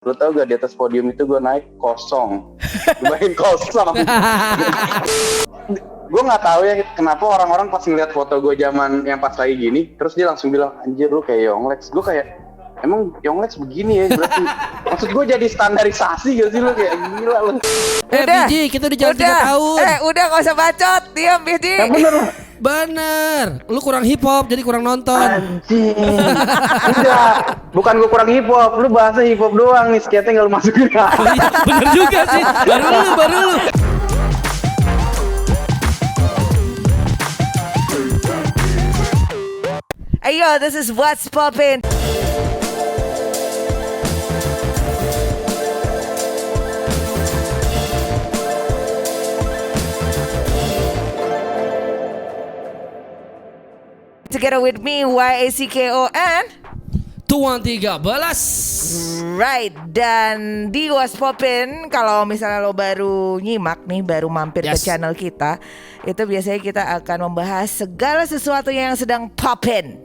Lu tau gak di atas podium itu gue naik kosong. Gue main kosong. Gue gak tahu ya kenapa orang-orang pas ngeliat foto gue zaman yang pas lagi gini, terus dia langsung bilang, anjir lu kayak Yonglex. Gue kayak, emang Yonglex begini ya berarti? Maksud gue jadi standarisasi gak sih lu, kayak gila lu. Biji, kita udah jalan 3 tahun. Udah gak usah bacot, diam Biji. Ya bener. Bener, lu kurang hip hop jadi kurang nonton. Anjing. Enggak, bukan gue kurang hip hop, lu bahasa hip hop doang nih, skate-nya gak lu masukin. Bener juga sih, baru lu. Ayo, this is What's Poppin'. Together with me, YACKON. Tuan 13. Right, dan di What's Poppin', kalau misalnya lo baru nyimak nih, baru mampir ke channel kita, itu biasanya kita akan membahas segala sesuatu yang sedang poppin',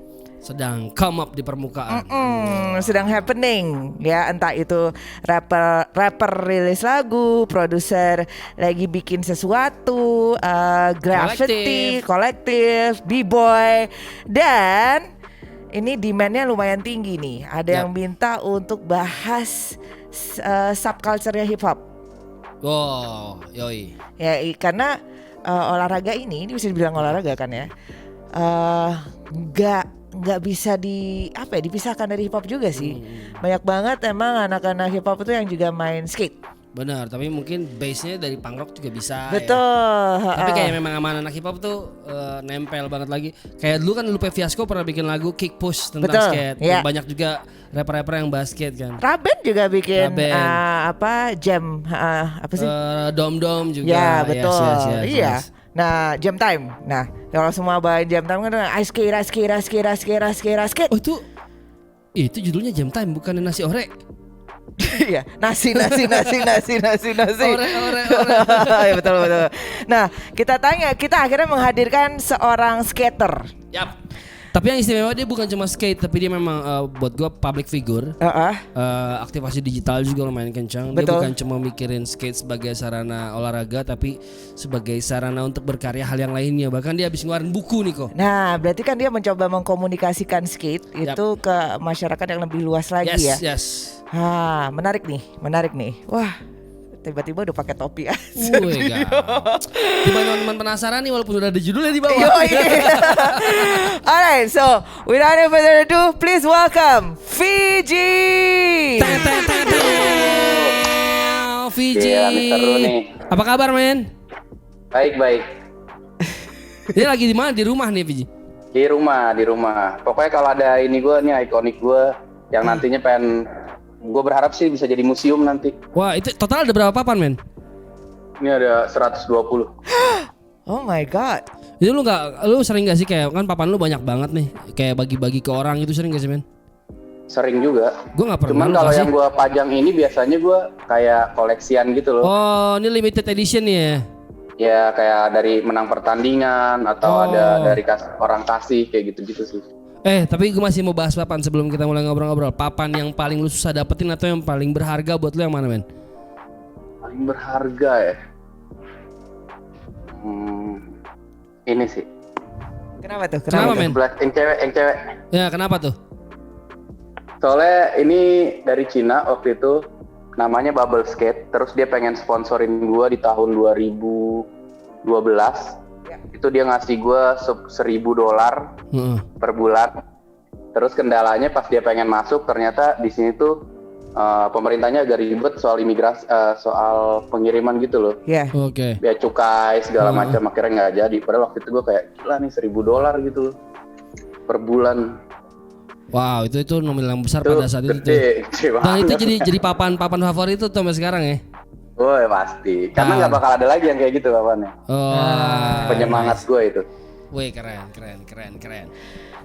sedang come up di permukaan, sedang happening ya, entah itu rapper rilis lagu, produser lagi bikin sesuatu, graffiti, kolektif, b-boy, dan ini demandnya lumayan tinggi nih. Ada yang minta untuk bahas subculture-nya hip hop. Wow, yoi. Ya, karena olahraga ini bisa dibilang olahraga kan ya, nggak bisa dipisahkan dari hip hop juga sih. Banyak banget emang anak-anak hip hop itu yang juga main skate. Benar, tapi mungkin base-nya dari punk rock juga bisa. Betul. Ya. Tapi kayak memang sama anak hip hop tuh nempel banget lagi. Kayak dulu kan Lupe Fiasco pernah bikin lagu Kick Push tentang skate. Ya. Banyak juga rapper-rapper yang basket kan. Raben juga bikin jam apa sih? Dom juga. Ya betul. Yes, iya. Nah, jam time. Nah, kalau semua bawain jam time kan ice skate. Oh itu judulnya jam time, bukan nasi orek. Iya, nasi. Ore. Ya, betul. Nah, kita akhirnya menghadirkan seorang skater. Yap. Tapi yang istimewa dia bukan cuma skate, tapi dia memang buat gue public figure. Aktivasi digital juga lumayan kencang. Dia bukan cuma mikirin skate sebagai sarana olahraga, tapi sebagai sarana untuk berkarya hal yang lainnya. Bahkan dia habis ngeluarin buku nih kok. Nah, berarti kan dia mencoba mengkomunikasikan skate itu ke masyarakat yang lebih luas lagi ya. Yes. Menarik nih. Wah, tiba-tiba udah pakai topi aja. Gimana teman-teman penasaran nih walaupun udah ada judulnya di bawah. Alright, so without any further ado, please welcome Fiji. Fiji. Seru nih. Apa kabar men? Baik. Dia lagi di mana? Di rumah nih Fiji. Di rumah. Pokoknya kalau ada ini gue nih ikonik gue yang nantinya gue berharap sih bisa jadi museum nanti. Wah, itu total ada berapa papan men? Ini ada 120. Oh my god. Itu lu sering gak sih kayak kan papan lu banyak banget nih, kayak bagi-bagi ke orang itu sering gak sih men? Sering juga. Gue gak pernah. Cuman kalau yang gue pajang ini biasanya gue kayak koleksian gitu loh. Oh, ini limited edition ya? Ya kayak dari menang pertandingan atau ada dari orang kasih kayak gitu-gitu sih. Tapi gue masih mau bahas papan sebelum kita mulai ngobrol-ngobrol. Papan yang paling lu susah dapetin atau yang paling berharga buat lu yang mana men? Paling berharga ya? Ini sih. Kenapa tuh? Kenapa men? Yang cewek. Ya kenapa tuh? Soalnya ini dari Cina waktu itu, namanya Bubble Skate. Terus dia pengen sponsorin gue di tahun 2012. Itu dia ngasih gue $1,000 per bulan. Terus kendalanya pas dia pengen masuk, ternyata di sini tuh pemerintahnya agak ribet soal imigrasi, soal pengiriman gitu loh. Iya. Oke. Biaya cukai segala macam, akhirnya nggak jadi. Padahal waktu itu gue kayak gila nih $1,000 gitu loh per bulan. Wow, itu nominal yang besar pada saat itu. Gede Dan itu jadi papan favorit tuh sampai sekarang ya? Oh pasti, karena nggak bakal ada lagi yang kayak gitu papannya. Penyemangat gue itu. Wih keren.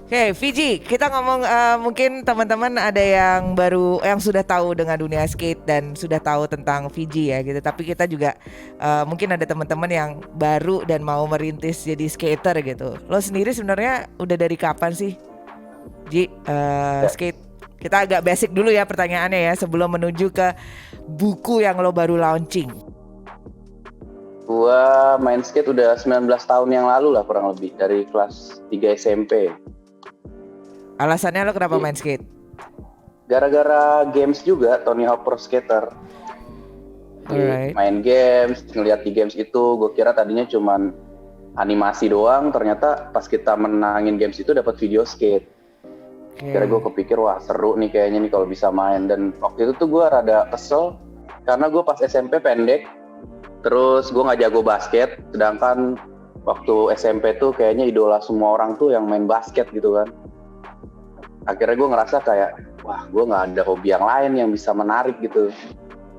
Oke, Fiji, kita ngomong mungkin teman-teman ada yang sudah tahu dengan dunia skate dan sudah tahu tentang Fiji ya gitu. Tapi kita juga mungkin ada teman-teman yang baru dan mau merintis jadi skater gitu. Lo sendiri sebenarnya udah dari kapan sih, Ji, skate? Kita agak basic dulu ya pertanyaannya ya sebelum menuju ke buku yang lo baru launching. Gua main skate udah 19 tahun yang lalu lah kurang lebih, dari kelas 3 SMP. Alasannya lo kenapa main skate? Gara-gara games juga, Tony Hawk Pro Skater. Main games, ngeliat di games itu, gue kira tadinya cuman animasi doang, ternyata pas kita menangin games itu dapat video skate. Kira gue kepikir wah seru nih kayaknya nih kalau bisa main. Dan waktu itu tuh gue rada kesel karena gue pas SMP pendek, terus gue nggak jago basket, sedangkan waktu SMP tuh kayaknya idola semua orang tuh yang main basket gitu kan. Akhirnya gue ngerasa kayak wah gue nggak ada hobi yang lain yang bisa menarik gitu.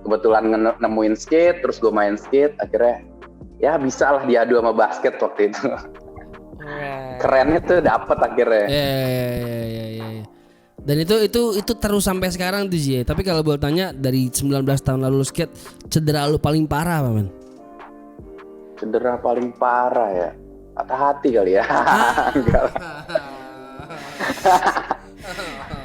Kebetulan nemuin skate, terus gue main skate, akhirnya ya bisa lah diadu sama basket waktu itu. Kerennya tuh dapet akhirnya. Iya. Dan itu terus sampai sekarang tuh J. Tapi kalau boleh tanya, dari 19 tahun lalu skate, cedera lu paling parah apa men? Cedera paling parah ya? Patah hati kali ya. Enggak lah.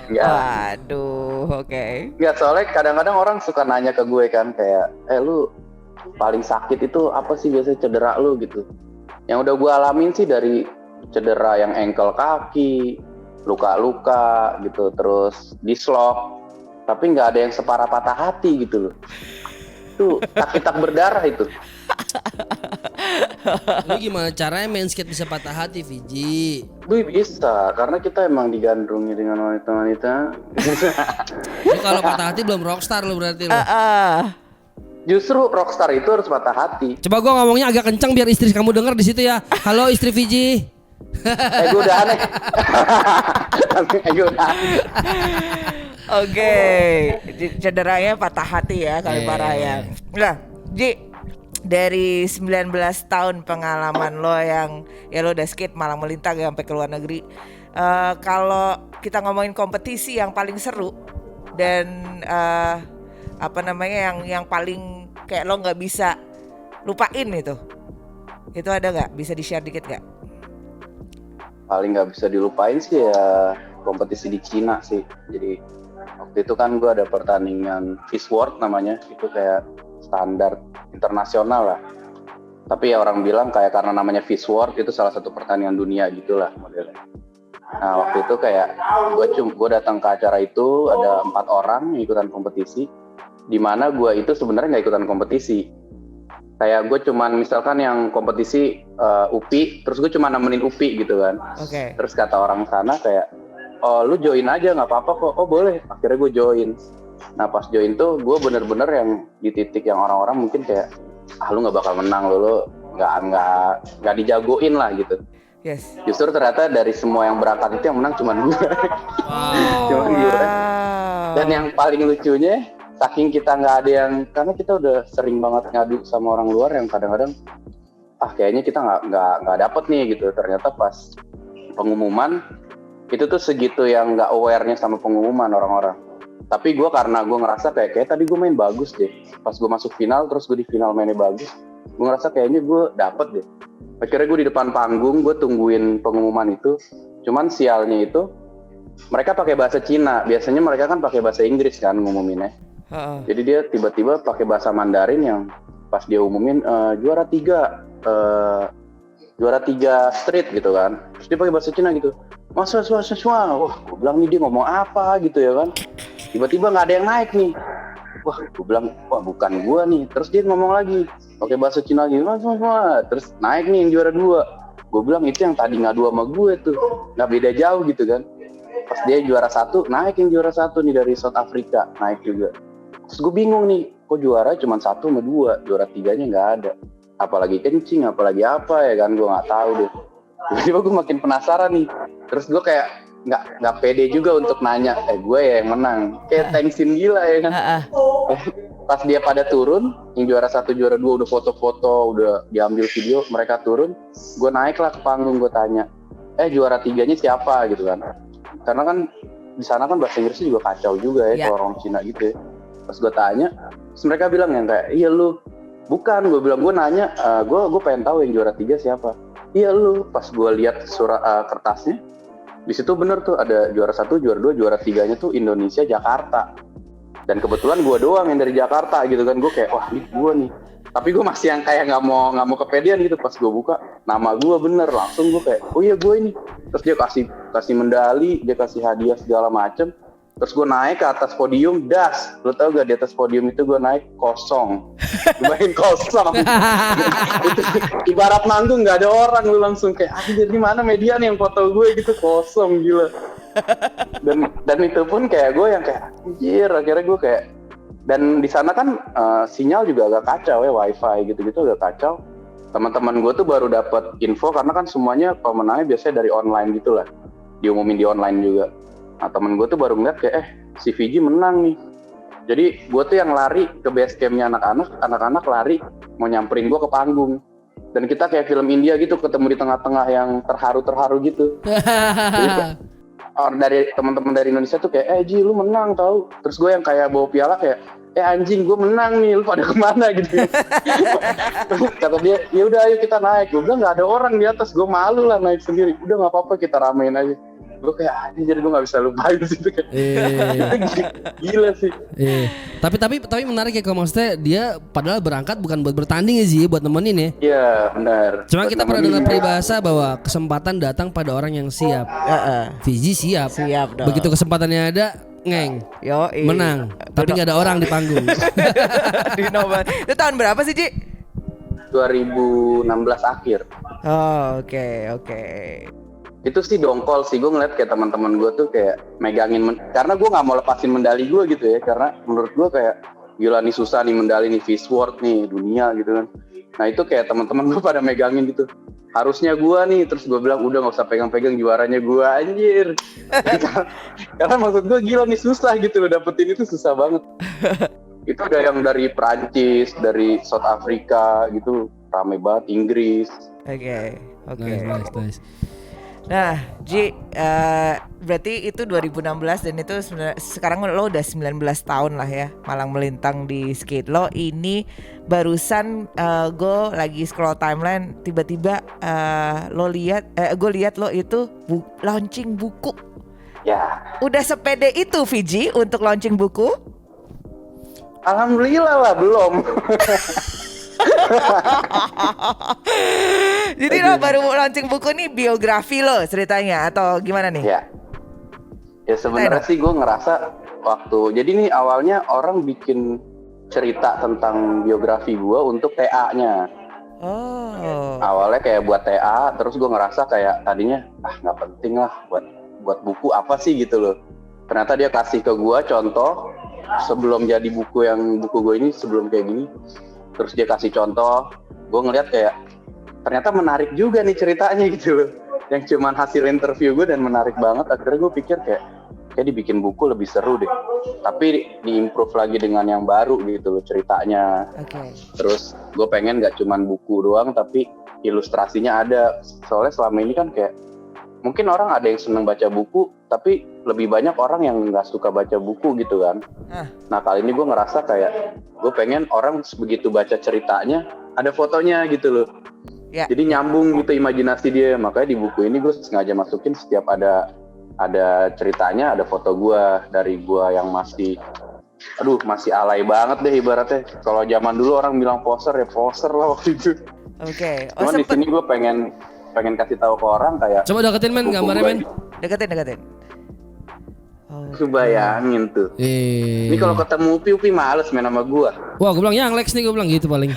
Enggak. Waduh, oke. Enggak, soalnya kadang-kadang orang suka nanya ke gue kan kayak, lu paling sakit itu apa sih biasanya cedera lu gitu. Yang udah gue alamin sih dari cedera yang ankle kaki, luka-luka gitu, terus dislok, tapi nggak ada yang separah patah hati gitu loh. Itu sakit tak berdarah itu. Lu gimana caranya main skate bisa patah hati, Fiji? Bisa, karena kita emang digandrungi dengan wanita-wanita. Lu kalau patah hati belum rockstar lu berarti lu. Justru rockstar itu harus patah hati. Coba gua ngomongnya agak kencang biar istri kamu denger di situ ya. Halo istri Fiji. Gue udah aneh. Oke, cederanya patah hati ya kali parah ya. Nah, Ji, dari 19 tahun pengalaman lo yang ya lo udah skate malang melintang sampai ke luar negeri. Kalau kita ngomongin kompetisi yang paling seru dan apa namanya yang paling kayak lo nggak bisa lupain itu ada nggak? Bisa di-share dikit nggak? Paling nggak bisa dilupain sih ya kompetisi di Cina sih. Jadi waktu itu kan gue ada pertandingan FIS World namanya, itu kayak standar internasional lah. Tapi ya orang bilang kayak karena namanya FIS World itu salah satu pertandingan dunia gitulah modelnya. Nah waktu itu kayak gue datang ke acara itu ada 4 orang yang ikutan kompetisi, di mana gue itu sebenarnya nggak ikutan kompetisi. Kayak gue cuman misalkan yang kompetisi UPI, terus gue cuma nemenin UPI gitu kan. Okay. Terus kata orang sana kayak, oh lu join aja nggak apa-apa kok. Oh boleh, akhirnya gue join. Nah pas join tuh gue bener-bener yang di titik yang orang-orang mungkin kayak, lu nggak bakal menang, lu nggak dijagoin lah gitu. Yes. Justru ternyata dari semua yang berangkat itu yang menang cuma gue. Cuman gue. Dan yang paling lucunya, saking kita nggak ada yang, karena kita udah sering banget ngadu sama orang luar yang kadang-kadang kayaknya kita nggak dapet nih gitu. Ternyata pas pengumuman itu tuh segitu yang nggak awarenya sama pengumuman orang-orang. Tapi gue karena gue ngerasa kayak tadi gue main bagus deh. Pas gue masuk final, terus gue di final mainnya bagus, gue ngerasa kayaknya gue dapet deh. Akhirnya gue di depan panggung, gue tungguin pengumuman itu. Cuman sialnya itu mereka pakai bahasa Cina. Biasanya mereka kan pakai bahasa Inggris kan ngumuminnya. Jadi dia tiba-tiba pakai bahasa Mandarin yang pas dia umumin juara 3 street gitu kan. Terus dia pakai bahasa Cina gitu. Wah, gue bilang nih dia ngomong apa gitu ya kan. Tiba-tiba nggak ada yang naik nih. Wah, gue bilang wah bukan gue nih. Terus dia ngomong lagi pakai bahasa Cina lagi. Terus naik nih yang juara 2. Gue bilang itu yang tadi ngadu sama gue tuh. Nggak beda jauh gitu kan. Pas dia juara 1, naik yang juara 1 nih dari South Africa, naik juga. Terus gue bingung nih, kok juara cuma 1 sama 2, juara 3-nya nggak ada. Apalagi kencing, apalagi apa ya kan, gue nggak tahu deh. Tiba-tiba gue makin penasaran nih. Terus gue kayak nggak pede juga untuk nanya, gue ya yang menang. Kayak thanksin gila ya kan. Pas dia pada turun, yang juara 1, juara 2 udah foto-foto, udah diambil video, mereka turun. Gue naik lah ke panggung, gue tanya, juara 3-nya siapa gitu kan. Karena kan di sana kan bahasa Inggrisnya juga kacau juga ya, kalau orang Cina gitu ya. Pas gue tanya, terus mereka bilang yang kayak, iya lu. Bukan, gue bilang, gue nanya, gue pengen tahu yang juara 3 siapa. Iya lu. Pas gue lihat surat kertasnya, di situ bener tuh ada juara 1, juara 2, juara 3-nya tuh Indonesia Jakarta. Dan kebetulan gue doang yang dari Jakarta gitu kan. Gue kayak wah ini gue nih. Tapi gue masih yang kayak nggak mau kepedean gitu. Pas gue buka nama gue bener, langsung gue kayak oh iya gue ini. Terus dia kasih medali, dia kasih hadiah segala macem. Terus gue naik ke atas podium, das. Lo tau gak di atas podium itu gue naik kosong. Gue main kosong. Itu, ibarat manggung gak ada orang, lu langsung kayak anjir di mana media nih yang foto gue gitu, kosong gila. Dan itu pun kayak gue yang kayak anjir, akhirnya gue kayak, dan di sana kan sinyal juga agak kacau ya, wifi gitu-gitu agak kacau. Teman-teman gue tuh baru dapat info karena kan semuanya pemenangnya biasanya dari online gitu lah, diumumin di online juga. Nah temen gue tuh baru ngeliat kayak si Fiji menang nih. Jadi gue tuh yang lari ke base campnya anak-anak lari mau nyamperin gue ke panggung. Dan kita kayak film India gitu, ketemu di tengah-tengah yang terharu-terharu gitu. Jadi, dari teman-teman dari Indonesia tuh kayak Ji lu menang tau. Terus gue yang kayak bawa piala kayak anjing gue menang nih, lu pada kemana gitu. Kata dia ya udah ayo kita naik. Gue bilang nggak ada orang di atas, gue malu lah naik sendiri. Udah nggak apa-apa kita ramein aja. Gue kayak anjir gue gak bisa lupain situ kayak gila sih. Tapi menarik ya kalau maksudnya dia padahal berangkat bukan buat bertanding ya sih, buat nemenin ya. Iya benar. Cuma kita pernah dengar peribahasa bahwa kesempatan datang pada orang yang siap. Fiji siap dong. Begitu kesempatannya ada ngeng, menang. Tapi gak ada orang di panggung. Di nomor. Itu tahun berapa sih Ji? 2016 akhir. Oh oke. Itu sih dongkol sih, gue ngeliat kayak teman-teman gue tuh kayak megangin karena gue nggak mau lepasin medali gue gitu ya, karena menurut gue kayak gila nih susah nih medali nih Fish World nih dunia gitu kan. Nah itu kayak teman-teman gue pada megangin gitu, harusnya gue nih. Terus gue bilang udah nggak usah pegang-pegang, juaranya gue anjir. Karena maksud gue gila nih susah gitu loh, dapetin itu susah banget. Itu ada yang dari Perancis, dari South Africa gitu, rame banget, Inggris. Oke. Nice. Nah, Ji, berarti itu 2016 dan itu sekarang lo udah 19 tahun lah ya malang melintang di skate. Lo ini barusan gue lagi scroll timeline, tiba-tiba gue lihat lo itu launching buku. Ya. Udah sepede itu Fiji untuk launching buku? Alhamdulillah lah belum. Jadi lo baru launching buku nih, biografi lo ceritanya atau gimana nih? Ya sebenarnya sih gue ngerasa jadi nih awalnya orang bikin cerita tentang biografi gue untuk TA-nya. Oh. Awalnya kayak buat TA, terus gue ngerasa kayak tadinya nggak penting lah buat buku apa sih gitu loh. Ternyata dia kasih ke gue contoh sebelum jadi buku gue ini sebelum kayak gini. Terus dia kasih contoh, gue ngeliat kayak ternyata menarik juga nih ceritanya gitu loh. Yang cuman hasil interview gue dan menarik banget. Akhirnya gue pikir kayak dibikin buku lebih seru deh. Tapi diimprove lagi dengan yang baru gitu loh ceritanya. Okay. Terus gue pengen gak cuman buku doang tapi ilustrasinya ada. Soalnya selama ini kan kayak mungkin orang ada yang seneng baca buku, tapi lebih banyak orang yang nggak suka baca buku gitu kan. Nah kali ini gue ngerasa kayak gue pengen orang begitu baca ceritanya ada fotonya gitu loh. Yeah. Jadi nyambung gitu imajinasi dia. Makanya di buku ini gue sengaja masukin setiap ada ceritanya ada foto gue dari gue yang masih alay banget deh ibaratnya. Kalau zaman dulu orang bilang poser ya poser lah waktu itu. Oke. Cuman di sini gue pengen kasih tahu ke orang kayak coba deketin men gambarnya men. Deketin. Coba bayangin tuh. Ini kalau ketemu Upi males main sama gua. Wah, gua bilang yang Lex nih, gua bilang gitu paling.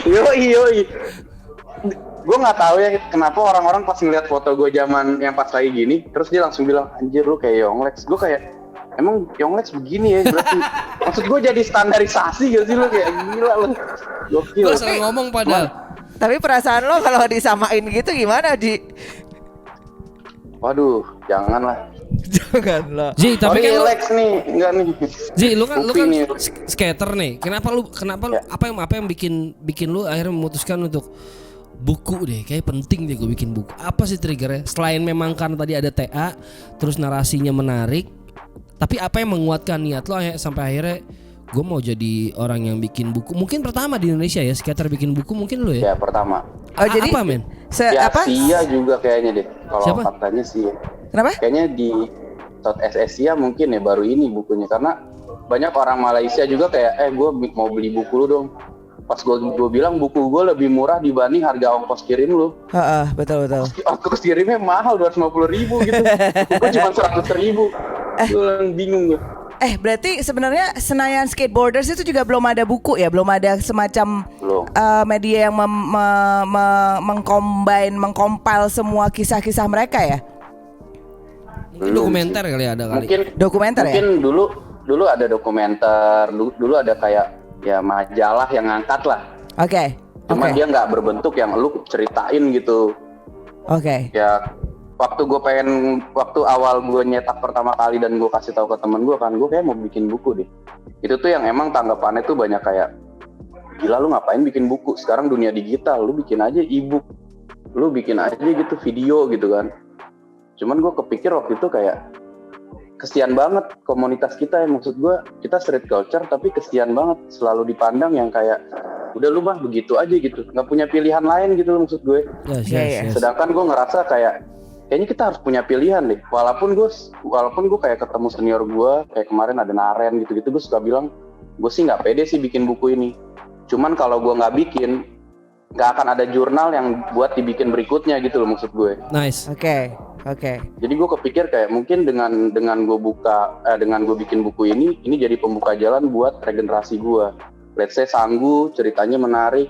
Yoi. Gua nggak tahu ya kenapa orang-orang pas ngeliat foto gua zaman yang pas lagi gini, terus dia langsung bilang anjir lu kayak Yonglex. Gua kayak emang Yonglex begini ya berarti. Maksud gua jadi standarisasi gak sih lu kayak gila lu. Gokil. Gua selalu ngomong padahal. Tapi perasaan lo kalau disamain gitu gimana, Ji? Waduh, janganlah. Ji, tapi kan Lex nih, enggak nih. Ji, lu kan skater nih. Kenapa lu apa yang bikin lu akhirnya memutuskan untuk buku deh? Kayak penting deh gue bikin buku. Apa sih triggernya? Selain memang karena tadi ada TA, terus narasinya menarik, tapi apa yang menguatkan niat lo sampai akhirnya gue mau jadi orang yang bikin buku. Mungkin pertama di Indonesia ya, skater bikin buku mungkin lo ya? Ya pertama. Jadi apa men? Sia juga kayaknya deh. Kalau katanya sih. Kenapa? Kayaknya di Southeast Asia mungkin ya baru ini bukunya, karena banyak orang Malaysia juga kayak gue mau beli buku lu dong. Pas gue bilang buku gue lebih murah dibanding harga ongkos kirim lu. Betul. Ongkos kirimnya mahal 250.000 gitu. Gue cuma 100.000. Gue bingung gue. Berarti sebenarnya Senayan Skateboarders itu juga belum ada buku ya, belum ada semacam media yang mengcompile semua kisah-kisah mereka ya? Mungkin dokumenter kali ada kali. Mungkin dokumenter ya. Mungkin dulu ada dokumenter, dulu ada kayak ya majalah yang ngangkat lah. Oke. Cuma dia nggak berbentuk yang lu ceritain gitu. Oke. Ya waktu awal gue nyetak pertama kali dan gue kasih tahu ke temen gue kan, gue kayak mau bikin buku deh. Itu tuh yang emang tanggapannya tuh banyak kayak, gila lu ngapain bikin buku? Sekarang dunia digital, lu bikin aja e-book, lu bikin aja gitu video gitu kan. Cuman gue kepikir waktu itu kayak kesian banget komunitas kita ya, maksud gue kita street culture tapi kesian banget selalu dipandang yang kayak udah lu mah begitu aja gitu, nggak punya pilihan lain gitu maksud gue. Yes. Sedangkan gue ngerasa kayaknya kita harus punya pilihan deh. Walaupun gue kayak ketemu senior gue kayak kemarin ada Naren gitu gue suka bilang gue sih nggak pede sih bikin buku ini. Cuman kalau gue nggak bikin, nggak akan ada jurnal yang buat dibikin berikutnya gitu loh maksud gue. Nice. Oke. Jadi gue kepikir kayak mungkin dengan gue bikin buku ini jadi pembuka jalan buat regenerasi gue. Let's say Sanggu ceritanya menarik,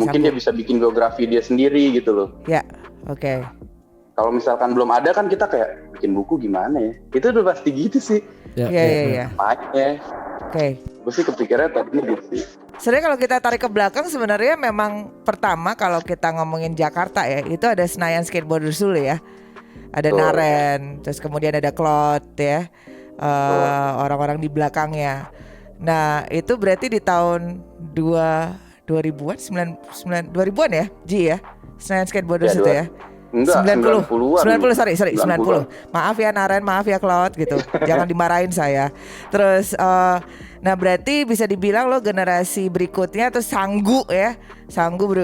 mungkin dia bisa bikin biografi dia sendiri gitu loh. Ya, oke. Kalau misalkan belum ada kan kita kayak bikin buku gimana ya? Itu udah pasti gitu sih. Iya. Oke. Gue sih kepikirannya tadi gitu sih. Sebenarnya kalau kita tarik ke belakang sebenarnya memang pertama kalau kita ngomongin Jakarta ya, itu ada Senayan Skateboarders dulu ya. Ada Naren, terus kemudian ada Claude ya, orang-orang di belakangnya. Nah itu berarti di tahun 2000-an, 2000-an ya, Ji ya, Senayan Skateboarders itu ya. Enggak, 90 sorry 90. Maaf ya Naren, maaf ya Claude gitu. Jangan dimarahin saya. Terus nah berarti bisa dibilang lo generasi berikutnya atau Sanggu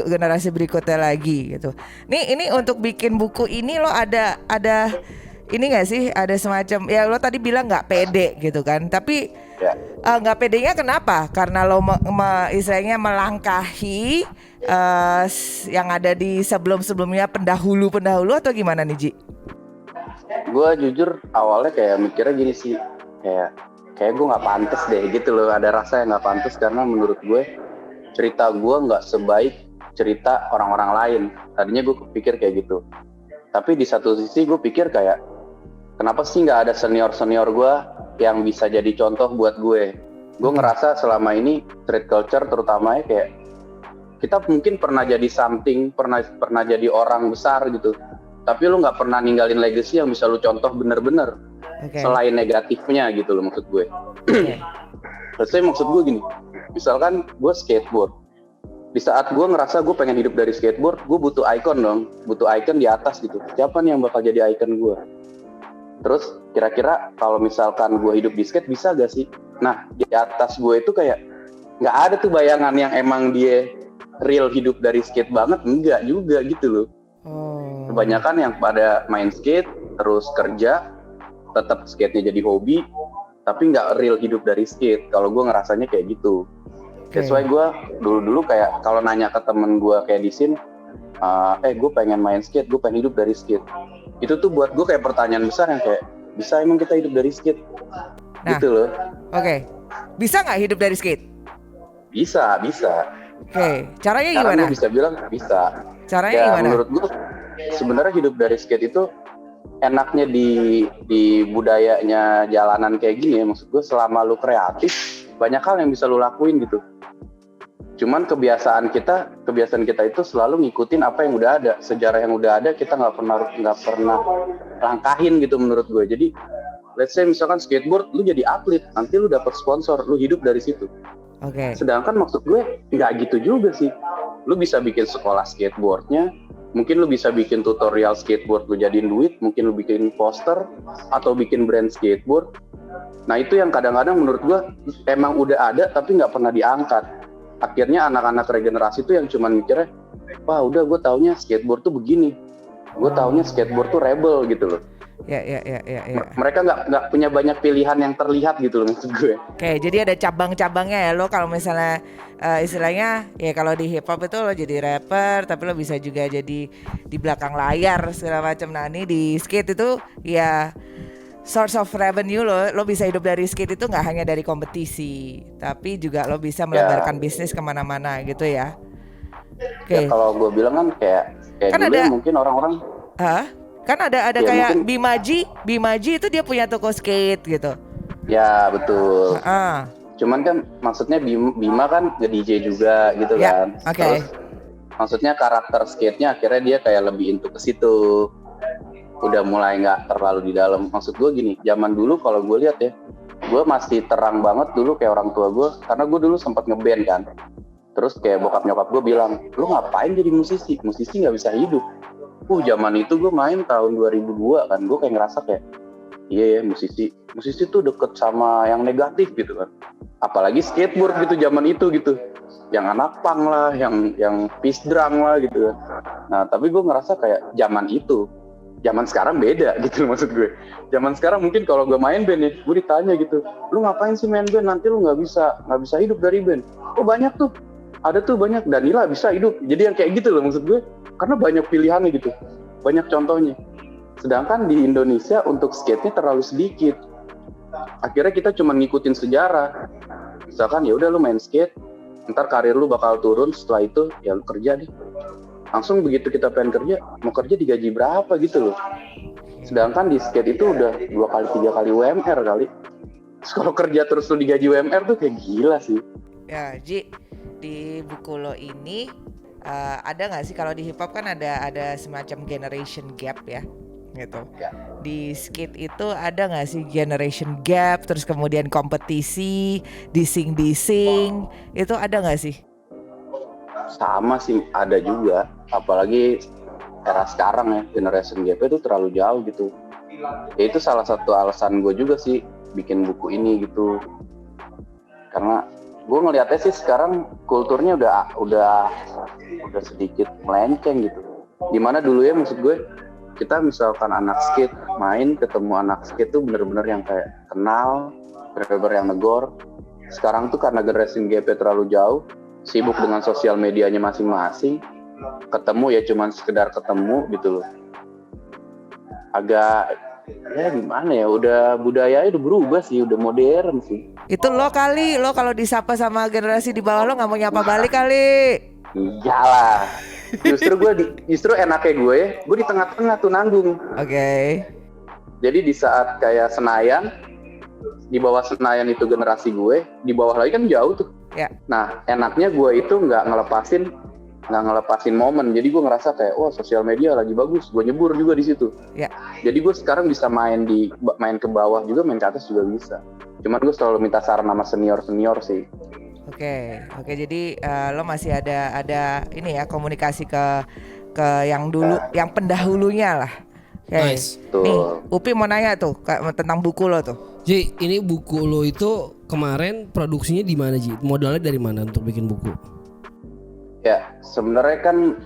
generasi berikutnya lagi gitu. Ini untuk bikin buku ini lo ada ini nggak sih, ada semacam ya lo tadi bilang nggak pede gitu kan, tapi nggak pedenya kenapa? Karena lo istilahnya melangkahi yang ada di sebelumnya pendahulu atau gimana nih Ji? Gue jujur awalnya kayak mikirnya gini sih, kayak gue nggak pantas deh gitu loh, ada rasa yang nggak pantas karena menurut gue cerita gue nggak sebaik cerita orang-orang lain. Tadinya gue pikir kayak gitu, tapi di satu sisi gue pikir kayak kenapa sih nggak ada senior gue yang bisa jadi contoh buat gue. Gue ngerasa selama ini street culture terutamanya kayak kita mungkin pernah jadi something, pernah jadi orang besar gitu, tapi lu nggak pernah ninggalin legacy yang bisa lu contoh bener-bener. Selain negatifnya gitu loh maksud gue. Terus maksud gue gini, misalkan gue skateboard, di saat gue ngerasa gue pengen hidup dari skateboard, gue butuh icon dong, butuh icon di atas gitu. Siapa nih yang bakal jadi icon gue? Terus kira-kira kalau misalkan gue hidup di skate bisa gak sih? Nah di atas gue itu kayak nggak ada tuh bayangan yang emang dia real hidup dari skate banget, enggak juga gitu loh. Kebanyakan yang pada main skate terus kerja, tetap skate-nya jadi hobi, tapi nggak real hidup dari skate. Kalau gue ngerasanya kayak gitu. That's why gue dulu kayak kalau nanya ke temen gue kayak di sini, gue pengen main skate, gue pengen hidup dari skate. Itu tuh buat gue kayak pertanyaan besar yang kayak, bisa emang kita hidup dari skate? Gitu loh. Bisa nggak hidup dari skate? Bisa. Caranya gimana? Sekarang gue bisa bilang bisa. Caranya gimana? Menurut gue sebenarnya hidup dari skate itu enaknya di budayanya jalanan kayak gini ya, maksud gue selama lu kreatif banyak hal yang bisa lu lakuin gitu. Cuman kebiasaan kita itu selalu ngikutin apa yang udah ada, sejarah yang udah ada kita nggak pernah langkahin gitu menurut gue. Jadi let's say misalkan skateboard, lu jadi atlet, nanti lu dapet sponsor, lu hidup dari situ. Sedangkan maksud gue nggak gitu juga sih. Lu bisa bikin sekolah skateboardnya, mungkin lu bisa bikin tutorial skateboard, lu jadiin duit, mungkin lu bikin poster atau bikin brand skateboard. Nah itu yang kadang-kadang menurut gue emang udah ada tapi nggak pernah diangkat. Akhirnya anak-anak regenerasi tuh yang cuman mikirnya, wah udah gue taunya skateboard tuh begini, gue taunya skateboard tuh rebel gitu loh. Ya. Mereka nggak punya banyak pilihan yang terlihat gitu loh maksud gue. Oke, jadi ada cabang-cabangnya ya. Lo kalau misalnya istilahnya ya kalau di hip hop itu lo jadi rapper, tapi lo bisa juga jadi di belakang layar segala macam. Nah ini di skate itu ya source of revenue lo bisa hidup dari skate itu nggak hanya dari kompetisi, tapi juga lo bisa melebarkan bisnis kemana-mana gitu ya. Oke. Ya, kalau gue bilang kan kayak kan dulu ada, mungkin orang-orang. Kan ada ya, kayak mungkin... Bimaji itu dia punya toko skate gitu. Ya betul. Cuman kan maksudnya Bima kan nge-DJ juga gitu ya, kan. Okay. Terus maksudnya karakter skate-nya akhirnya dia kayak lebih into ke situ. Udah mulai nggak terlalu di dalam. Maksud gue gini, zaman dulu kalau gue lihat ya, gue masih terang banget dulu kayak orang tua gue, karena gue dulu sempat ngeband kan. Terus kayak bokap nyokap gue bilang, lu ngapain jadi musisi? Musisi nggak bisa hidup. Zaman itu gue main tahun 2002 kan, gue kayak ngerasa kayak iya ya musisi tuh deket sama yang negatif gitu kan, apalagi skateboard gitu zaman itu gitu, yang anak punk lah, yang peace drum lah gitu kan. Nah tapi gue ngerasa kayak zaman sekarang beda gitu loh, maksud gue zaman sekarang mungkin kalau gue main band ya, gue ditanya gitu, lu ngapain sih main band, nanti lu nggak bisa hidup dari band. Banyak tuh, ada tuh banyak, Danila bisa hidup, jadi yang kayak gitu loh maksud gue. Karena banyak pilihannya gitu, banyak contohnya. Sedangkan di Indonesia untuk skate-nya terlalu sedikit. Akhirnya kita cuma ngikutin sejarah. Misalkan ya udah lu main skate, ntar karir lu bakal turun, setelah itu ya lu kerja deh. Langsung begitu kita pengen kerja, mau kerja digaji berapa gitu loh. Sedangkan di skate itu udah 2 kali 3 kali UMR kali. Terus kalau kerja terus lu digaji UMR tuh kayak gila sih. Ya Ji, di buku lo ini ada nggak sih, kalau di hip hop kan ada semacam generation gap ya gitu. Di skate itu ada nggak sih generation gap, terus kemudian kompetisi, dising itu ada nggak sih? Sama sih, ada juga. Apalagi era sekarang ya, generation gap itu terlalu jauh gitu. Ya itu salah satu alasan gue juga sih bikin buku ini gitu. Karena gue ngeliatnya sih sekarang kulturnya udah sedikit melenceng gitu. Dimana dulu ya maksud gue, kita misalkan anak skate main ketemu anak skate tuh bener-bener yang kayak kenal, bener-bener yang negor. Sekarang tuh karena generation gap-nya terlalu jauh, sibuk dengan sosial medianya masing-masing, ketemu ya cuman sekedar ketemu gitu loh. Agak ya gimana ya, udah budayanya udah berubah sih, udah modern sih. Itu lo kalau disapa sama generasi di bawah lo nggak mau nyapa balik kali. Iyalah, justru enaknya gue di tengah-tengah tuh nanggung. Oke. Jadi di saat kayak Senayan, di bawah Senayan itu generasi gue, di bawah lagi kan jauh tuh. Ya. Nah enaknya gue itu nggak ngelepasin momen. Jadi gue ngerasa kayak sosial media lagi bagus, gue nyebur juga di situ. Ya. Jadi gue sekarang bisa main ke bawah juga, main ke atas juga bisa. Cuman gue selalu minta saran sama senior sih. Oke, jadi lo masih ada ini ya, komunikasi ke yang dulu, yang pendahulunya lah. Nice. Nih, Upi mau nanya tuh tentang buku lo tuh. Ji, ini buku lo itu kemarin produksinya di mana Ji? Modalnya dari mana untuk bikin buku? Ya, sebenarnya kan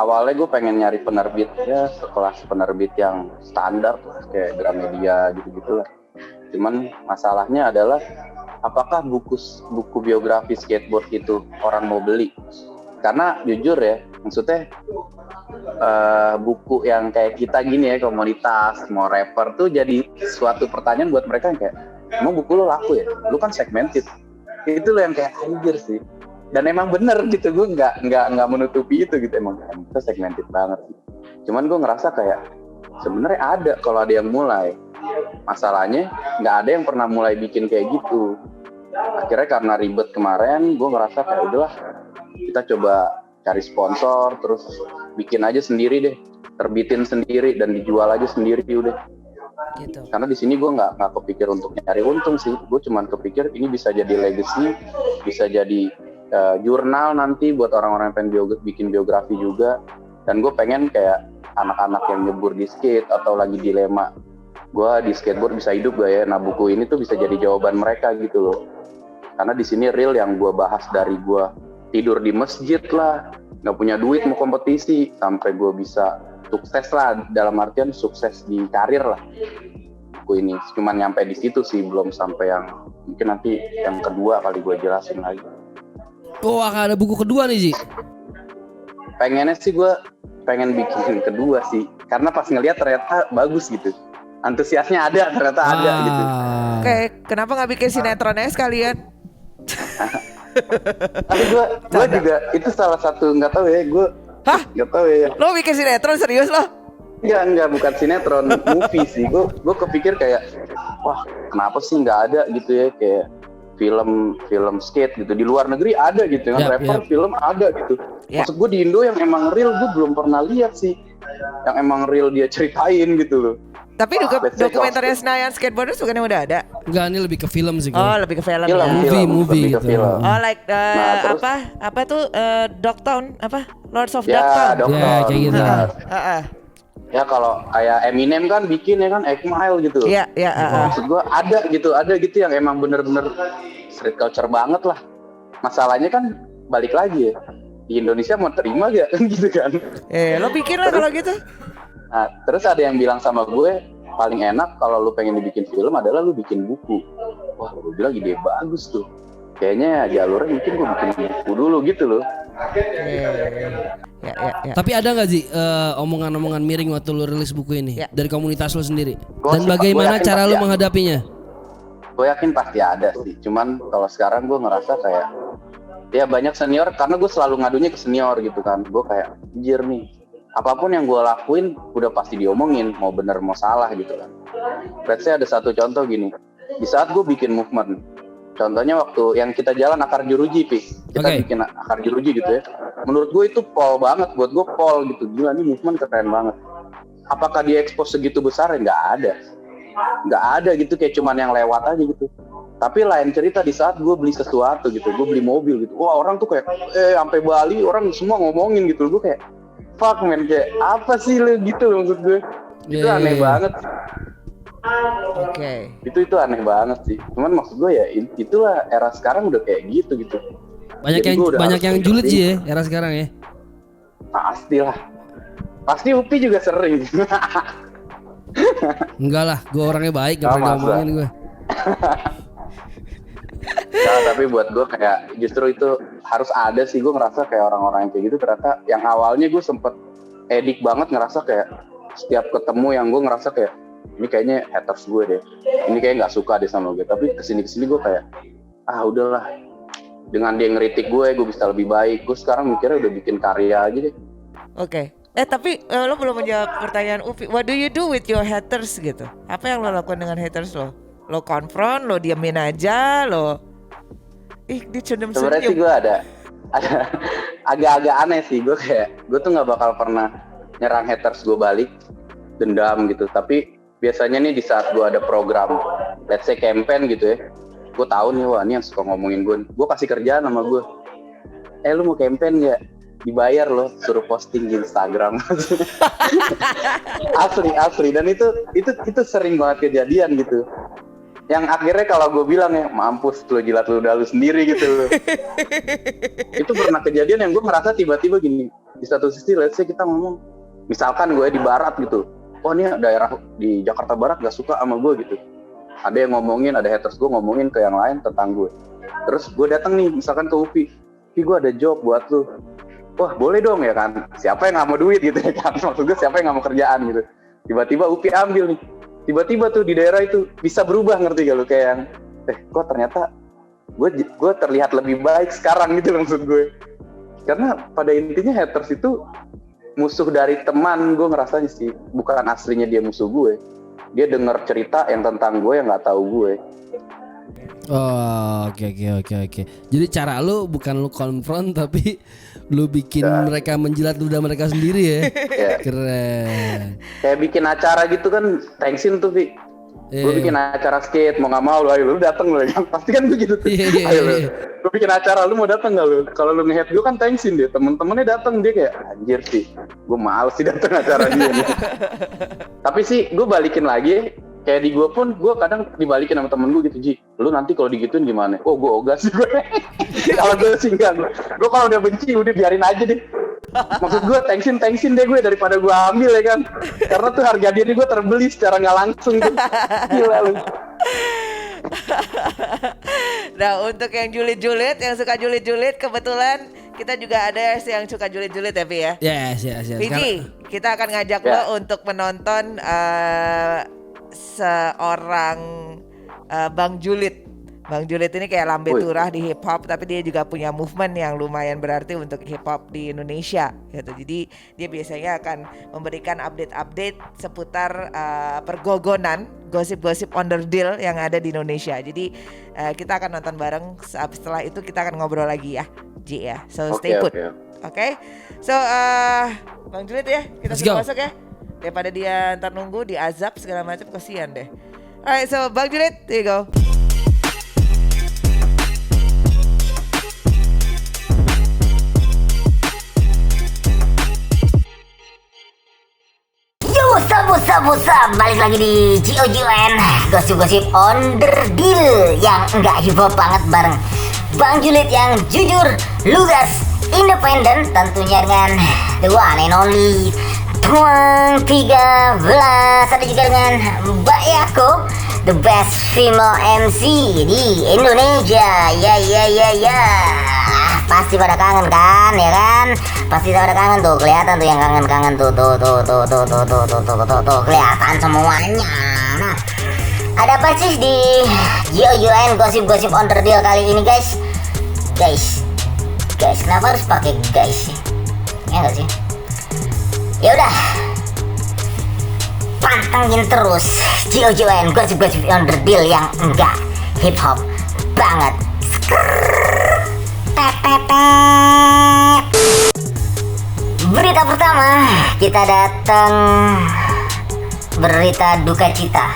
awalnya gue pengen nyari penerbit ya, sekelas penerbit yang standar kayak Gramedia gitu-gitu lah. Cuman masalahnya adalah apakah buku biografi skateboard itu orang mau beli? Karena jujur ya, maksudnya buku yang kayak kita gini ya, komunitas, mau rapper tuh jadi suatu pertanyaan buat mereka yang kayak, emang buku lo laku ya? Lu kan segmented. Itu lo yang kayak anjir sih. Dan emang bener gitu, gue nggak menutupi itu gitu, emang kita segmented banget sih. Cuman gue ngerasa kayak sebenarnya ada kalau ada yang mulai. Masalahnya nggak ada yang pernah mulai bikin kayak gitu. Akhirnya karena ribet kemarin, gue ngerasa kayak udahlah, kita coba cari sponsor, terus bikin aja sendiri deh, terbitin sendiri dan dijual aja sendiri udah. Gitu. Karena di sini gue nggak kepikir untuk nyari untung sih, gue cuma kepikir ini bisa jadi legacy, bisa jadi jurnal nanti buat orang-orang yang pengen bikin biografi juga. Dan gue pengen kayak anak-anak yang nyebur di skate atau lagi dilema gue di skateboard bisa hidup gak ya? Nah buku ini tuh bisa jadi jawaban mereka gitu loh. Karena di sini real yang gue bahas dari gue tidur di masjid lah, nggak punya duit mau kompetisi, sampai gue bisa sukses lah, dalam artian sukses di karir lah. Buku ini cuma nyampe di situ sih, belum sampai yang mungkin nanti yang kedua kali gue jelasin lagi. Oh, akan ada buku kedua nih, Ji? Pengennya sih gue pengen bikin kedua sih, karena pas ngeliat ternyata bagus gitu. Antusiasnya ada, ternyata ada gitu. Oke, kenapa nggak bikin sinetronnya sekalian? Tapi gue juga itu salah satu nggak tahu ya, gue nggak tahu ya. Lo bikin sinetron serius lo? Enggak, bukan sinetron, movie sih. Gue kepikir kayak, wah kenapa sih nggak ada gitu ya, kayak film skate gitu di luar negeri ada gitu kan, rapper film ada gitu. Maksud gue di Indo yang emang real gue belum pernah lihat sih, yang emang real dia ceritain gitu loh. Tapi dokumenternya Senayan Skateboarders bukannya udah ada? Enggak, ini lebih ke film sih. Oh, lebih ke film ya. Movie gitu. Film. Oh, like apa tuh Dogtown, apa? Lords of ya, Dogtown. Ya, kayak gitu. Ya kalau kayak Eminem kan bikin ya kan 8 Mile gitu. Iya. Maksud gue ada gitu yang emang bener-bener street culture banget lah. Masalahnya kan balik lagi ya, di Indonesia mau terima gak gitu kan? Lo bikin lah kalau gitu. Nah, terus ada yang bilang sama gue, paling enak kalau lu pengen dibikin film adalah lu bikin buku. Wah, gue bilang ide bagus tuh. Kayaknya jalurnya mungkin gue bikin buku dulu gitu loh. Ya. Tapi ada nggak sih omongan-omongan miring waktu lu rilis buku ini dari komunitas lu sendiri? Dan Gua bagaimana cara lu menghadapinya? Gue yakin pasti ada sih. Cuman kalau sekarang gue ngerasa kayak ya banyak senior, karena gue selalu ngadunya ke senior gitu kan. Gue kayak anjir nih, apapun yang gue lakuin udah pasti diomongin, mau bener mau salah gitu kan. Let's say ada satu contoh gini, di saat gue bikin movement, contohnya waktu yang kita jalan akar jeruji, kita bikin akar jeruji gitu ya. Menurut gue itu pol banget, buat gue pol gitu. Gila, ini movement keren banget. Apakah dia expose segitu besar? Nggak ada gitu, kayak cuman yang lewat aja gitu. Tapi lain cerita di saat gue beli sesuatu gitu, gue beli mobil gitu. Wah, orang tuh kayak sampai Bali orang semua ngomongin gitu. Gue kayak fuck man, kayak apa sih lu gitu loh, maksud gue. Itu aneh banget. Oke. Itu aneh banget sih. Cuman maksud gue ya itulah era sekarang udah kayak gitu. Banyak yang julid sih ya era sekarang ya. Pastilah. Pasti Upi juga sering. Enggak lah, gue orangnya baik, gak pernah ngomongin gue. Nah, tapi buat gue kayak justru itu harus ada sih. Gue ngerasa kayak orang-orang yang kayak gitu ternyata yang awalnya gue sempet edik banget, ngerasa kayak setiap ketemu yang gue ngerasa kayak ini kayaknya haters gue deh, ini kayak nggak suka deh sama gue. Tapi kesini gue kayak udahlah, dengan dia ngeritik gue bisa lebih baik. Gue sekarang mikirnya udah bikin karya aja deh. Oke. Tapi lo belum menjawab pertanyaan Upi. What do you do with your haters gitu? Apa yang lo lakukan dengan haters lo? Lo konfront, lo diamin aja, lo dia senyum-senyum. Sebenarnya sih gue ada agak-agak aneh sih. Gue tuh nggak bakal pernah nyerang haters gue balik, dendam gitu. Tapi biasanya nih di saat gue ada program, let's say campaign gitu ya, gue tahu nih, wah ini yang suka ngomongin gue kasih kerjaan sama gue. Lu mau campaign nggak? Dibayar loh, suruh posting di Instagram. asli dan itu sering banget kejadian gitu. Yang akhirnya kalau gue bilang ya, mampus lo, jilat ludah lu sendiri gitu. Itu pernah kejadian yang gue merasa tiba-tiba gini, di satu sisi let's say kita ngomong, misalkan gue di barat gitu, oh ini daerah di Jakarta Barat gak suka sama gue gitu. Ada yang ngomongin, ada haters gue ngomongin ke yang lain tentang gue. Terus gue datang nih misalkan ke Upi, gue ada job buat lu. Wah boleh dong ya kan, siapa yang gak mau duit gitu ya kan, maksud gue siapa yang gak mau kerjaan gitu. Tiba-tiba Upi ambil nih, tiba-tiba tuh di daerah itu bisa berubah, ngerti gak lu, kayak yang kok ternyata gue terlihat lebih baik sekarang gitu maksud gue. Karena pada intinya haters itu musuh dari teman, gue ngerasanya sih, bukan aslinya dia musuh gue. Dia denger cerita yang tentang gue yang gak tahu gue. Oh, oke. Jadi cara lu bukan lu konfront tapi lu bikin mereka menjilat ludah mereka sendiri ya. Keren. Kayak bikin acara gitu kan, thanksin tuh Vi. Gue bikin acara skate, mau nggak mau lu dateng lu kan, pasti kan begitu tuh. Ayo lu bikin acara, lu mau dateng nggak lu? Kalau lu nge-head gue kan thanksin dia, temen-temennya dateng, dia kayak anjir sih, gue males sih dateng acara dia. Tapi sih gue balikin lagi, kayak di gue pun, gue kadang dibalikin sama temen gue gitu, Ji, lu nanti kalau digituin gimana? Oh, gue ogah sih gue. Kalau gue sih enggak, gue kalau udah benci udah biarin aja deh. Maksud gue tensin deh gue daripada gue ambil ya kan. Karena tuh harga diri gue terbeli secara nggak langsung tuh. Gila lu. Nah, untuk yang julid-julid, yang suka julid-julid, kebetulan kita juga ada yang suka julid-julid ya, Pi ya? Yes. Viji, kita akan ngajak lo untuk menonton seorang Bang Julid. Bang Julid ini kayak lambe turah di hip hop, tapi dia juga punya movement yang lumayan berarti untuk hip hop di Indonesia gitu. Jadi dia biasanya akan memberikan update-update seputar pergogonan, gosip-gosip onderdil yang ada di Indonesia. Jadi kita akan nonton bareng. Setelah itu kita akan ngobrol lagi ya, Ji ya. So stay put. Oke. So Bang Julid ya, kita sudah masuk ya. Daripada dia ntar nunggu di azab segala macam, kasihan deh. Alright, so Bang Julid, here you go. What's up, balik lagi di GOJON, gosip-gosip onderdil yang enggak hip hop banget bareng Bang Julid yang jujur, lugas, independen, tentunya dengan the one and only Tuang 13. Ada juga dengan Mbak Yako, the best female MC di Indonesia. Ya. Pasti pada kangen kan, ya kan? Pasti pada kangen tuh, kelihatan tuh yang kangen tuh kelihatan semuanya. Nah, ada apa sih di GOJON gosip-gosip onderdil kali ini, guys? Guys, kenapa harus pakai guys sih? Ya enggak sih? Ya udah, pantengin terus GOJON gosip-gosip onderdil yang enggak hip hop banget. Berita pertama, kita datang berita duka cita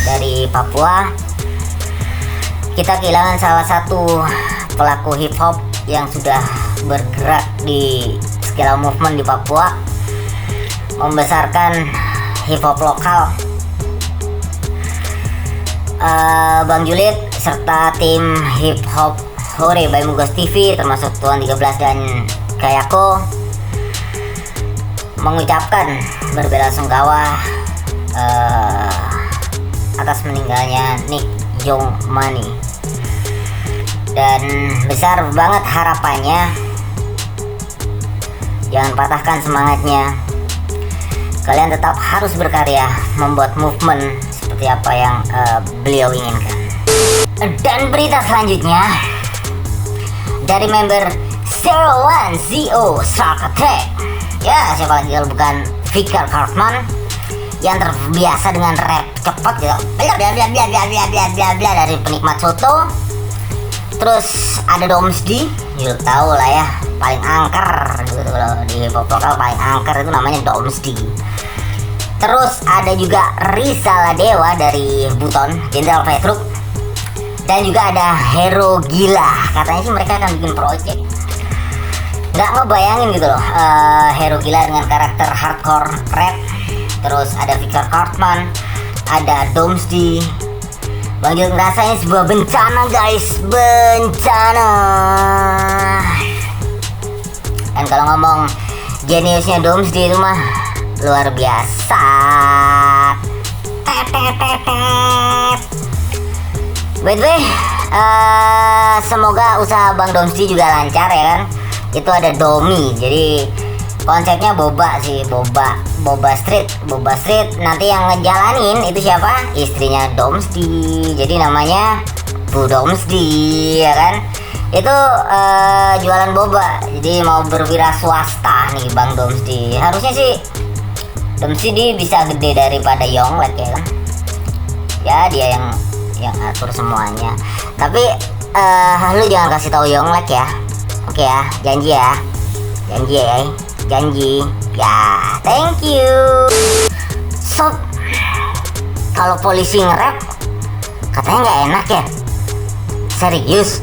dari Papua. Kita kehilangan salah satu pelaku hip hop yang sudah bergerak di segala movement di Papua, membesarkan hip hop lokal. Bang Julid serta tim hip hop Hore by Mugos TV termasuk Tuan 13 dan Kayako mengucapkan berbela-sungkawa atas meninggalnya Nick Young Money, dan besar banget harapannya, jangan patahkan semangatnya, kalian tetap harus berkarya membuat movement seperti apa yang beliau inginkan. Dan berita selanjutnya dari member 01ZO Shark Attack. Ya, siapa lagi kalau bukan Fikar Cartman yang terbiasa dengan rap cepat gitu, bla dari penikmat soto. Terus ada Domsdi, you tahu lah ya, paling angker gitu kalau di hip hop lokal, paling angker itu namanya Domsdi. Terus ada juga Rizal Dewa dari Buton, Jenderal Petruk. Dan juga ada Hero Gila, katanya sih mereka akan bikin project. Nggak ngebayangin gitu loh, Hero Gila dengan karakter hardcore rap. Terus ada Victor Cartman, ada Domsdi. Bang Julid ngerasa ini sebuah bencana, guys, bencana. Dan kalau ngomong jeniusnya Domsdi itu mah luar biasa. By the way, semoga usaha Bang Domsdi juga lancar ya kan. Itu ada Domi, jadi konsepnya boba sih, boba street. Nanti yang ngejalanin itu siapa? Istrinya Domsdi, jadi namanya Bu Domsdi ya kan. Itu jualan boba, jadi mau berwira swasta nih Bang Domsdi. Harusnya sih Domsdi bisa gede daripada Yonglek ya kan. Ya dia yang atur semuanya. Tapi lu jangan kasih tahu Yonglek ya. Oke ya, janji ya. Janji. Ya, thank you. Sob, kalau polisi nge-rap katanya nggak enak ya? Serius?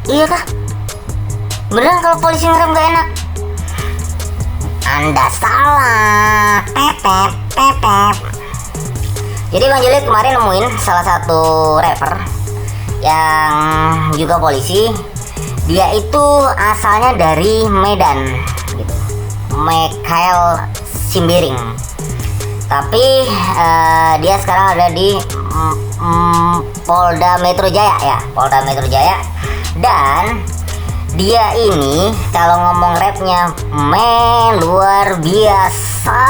Iya kah? Beneran kalau polisi nge-rap nggak enak? Anda salah. Jadi Bang Julid kemarin nemuin salah satu rapper yang juga polisi. Dia itu asalnya dari Medan gitu, Michael Simbiring. Tapi dia sekarang ada di Polda Metro Jaya ya, Polda Metro Jaya. Dan dia ini kalau ngomong rapnya luar biasa.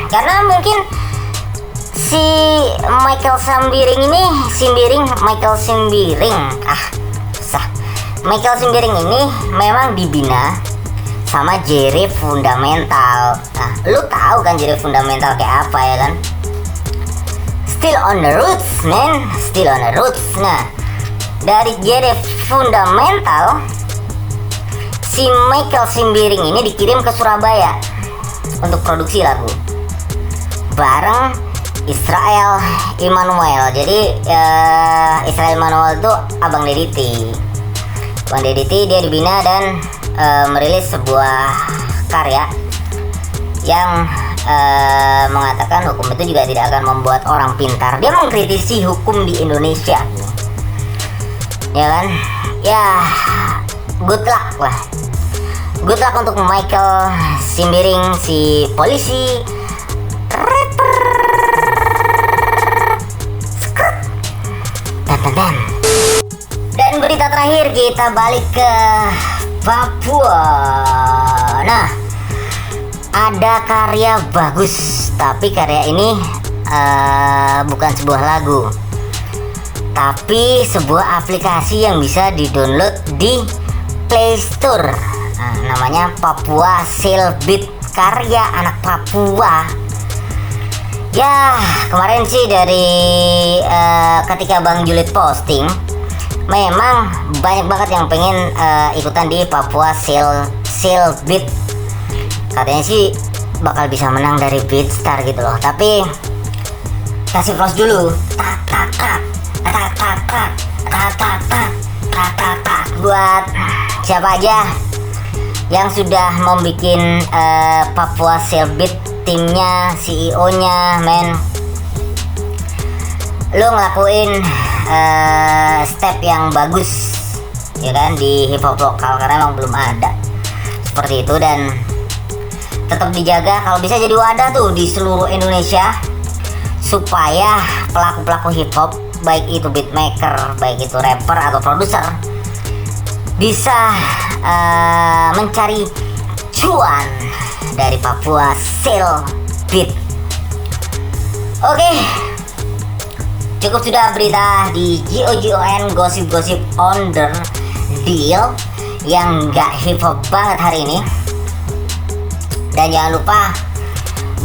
Karena mungkin si Michael Simbiring ini memang dibina sama Jerry Fundamental. Nah, lu tahu kan Jerry Fundamental kayak apa ya kan? Still on the roots, man. Still on the roots. Nah, dari Jerry Fundamental, si Michael Simbiring ini dikirim ke Surabaya untuk produksi lagu bareng Israel Immanuel. Jadi Israel Immanuel itu abang DDT. Bang DDT dia dibina dan merilis sebuah karya yang mengatakan hukum itu juga tidak akan membuat orang pintar. Dia mengkritisi hukum di Indonesia, ya kan? Ya, good luck lah. Good luck untuk Michael Simbiring, si polisi rapper. Dan berita terakhir kita balik ke Papua. Nah, ada karya bagus, tapi karya ini bukan sebuah lagu, tapi sebuah aplikasi yang bisa di-download di Play Store. Nah, namanya Papua Cellbeat, karya anak Papua. Ya, kemarin sih dari ketika Bang Julid posting, memang banyak banget yang pengen ikutan di Papua Cellbeat. Katanya sih bakal bisa menang dari Beatstar gitu loh. Tapi kasih close dulu. Buat siapa aja yang sudah membuat Papua Cellbeat, timnya, CEO-nya, men, lu ngelakuin step yang bagus ya kan di hip hop lokal, karena emang belum ada seperti itu. Dan tetap dijaga, kalau bisa jadi wadah tuh di seluruh Indonesia supaya pelaku-pelaku hip hop, baik itu beatmaker, baik itu rapper atau produser, bisa mencari cuan dari Papua Cellbeat. Oke, cukup sudah berita di GOGON, gosip-gosip on the deal yang gak hip hop banget hari ini. Dan jangan lupa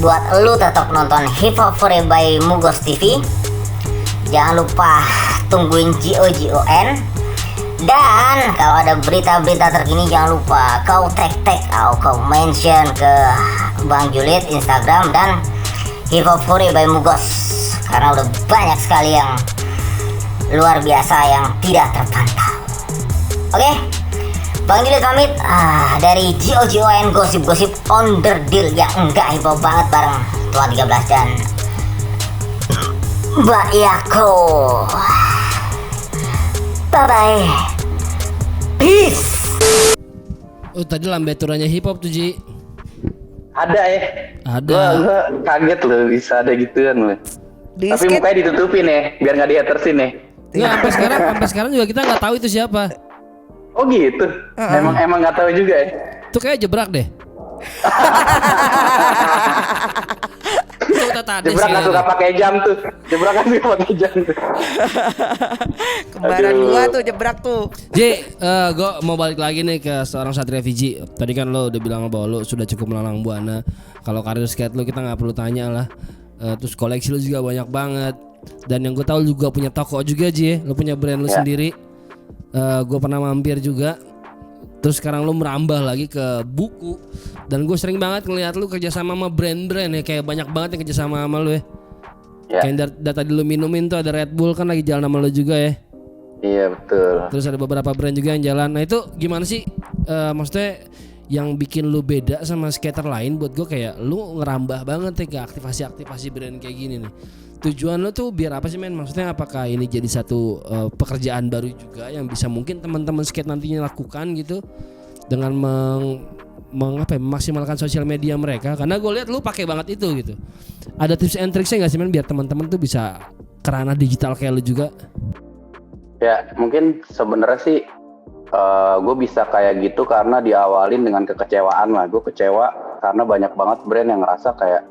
buat lu tetap nonton Hip Hop Forever by Mugos TV. Jangan lupa tungguin GOGON. Dan kalau ada berita-berita terkini, jangan lupa kau tag atau kau mention ke Bang Julid Instagram dan Hip Hop Forever by Mugos, karena udah banyak sekali yang luar biasa yang tidak terpantau. Oke, Bang Julid pamit dari GOGON, gosip-gosip on the deal yang enggak hip hop banget, bareng Tuan 13 dan Mbak Yako. Bye bye. Peace. Oh, tadi lambe turunnya hip hop tuh, Ji. Ada ya? Ada. Gua kaget loh bisa ada gituan loh. Tapi mukanya ditutupin ya, biar nggak dihatersin ya. Nggak, sampai sekarang juga kita nggak tahu itu siapa. Oh gitu. Emang nggak tahu juga ya. Itu kayak jebrak deh. Jebrak nggak suka pakai jam tuh. Jebrak kan suka pakai jam tuh. Kembaran gua tuh jebrak tuh. Ji, gue mau balik lagi nih ke seorang Satria Fiji. Tadi kan lo udah bilang bahwa lo sudah cukup melalang buana. Kalau karir skate lo kita nggak perlu tanya lah. Terus koleksi lo juga banyak banget. Dan yang gue tahu juga punya toko juga, Ji. Lo punya brand lo sendiri. Gue pernah mampir juga. Terus sekarang lo merambah lagi ke buku. Dan gue sering banget ngeliat lo kerjasama sama brand-brand ya. Kayak banyak banget yang kerjasama sama lo ya. Kayak dari tadi lo minumin tuh ada Red Bull kan lagi jalan sama lo juga ya. Iya betul. Terus ada beberapa brand juga yang jalan. Nah itu gimana sih? Maksudnya yang bikin lu beda sama skater lain buat gue kayak lu ngerambah banget ya ke aktivasi brand kayak gini nih. Tujuan lu tuh biar apa sih men? Maksudnya apakah ini jadi satu pekerjaan baru juga yang bisa mungkin teman-teman skate nantinya lakukan gitu dengan memaksimalkan sosial media mereka? Karena gue lihat lu pakai banget itu gitu. Ada tips and tricksnya nggak sih men biar teman-teman tuh bisa kerana digital kayak lu juga? Ya mungkin sebenarnya sih gue bisa kayak gitu karena diawalin dengan kekecewaan lah. Gue kecewa karena banyak banget brand yang ngerasa kayak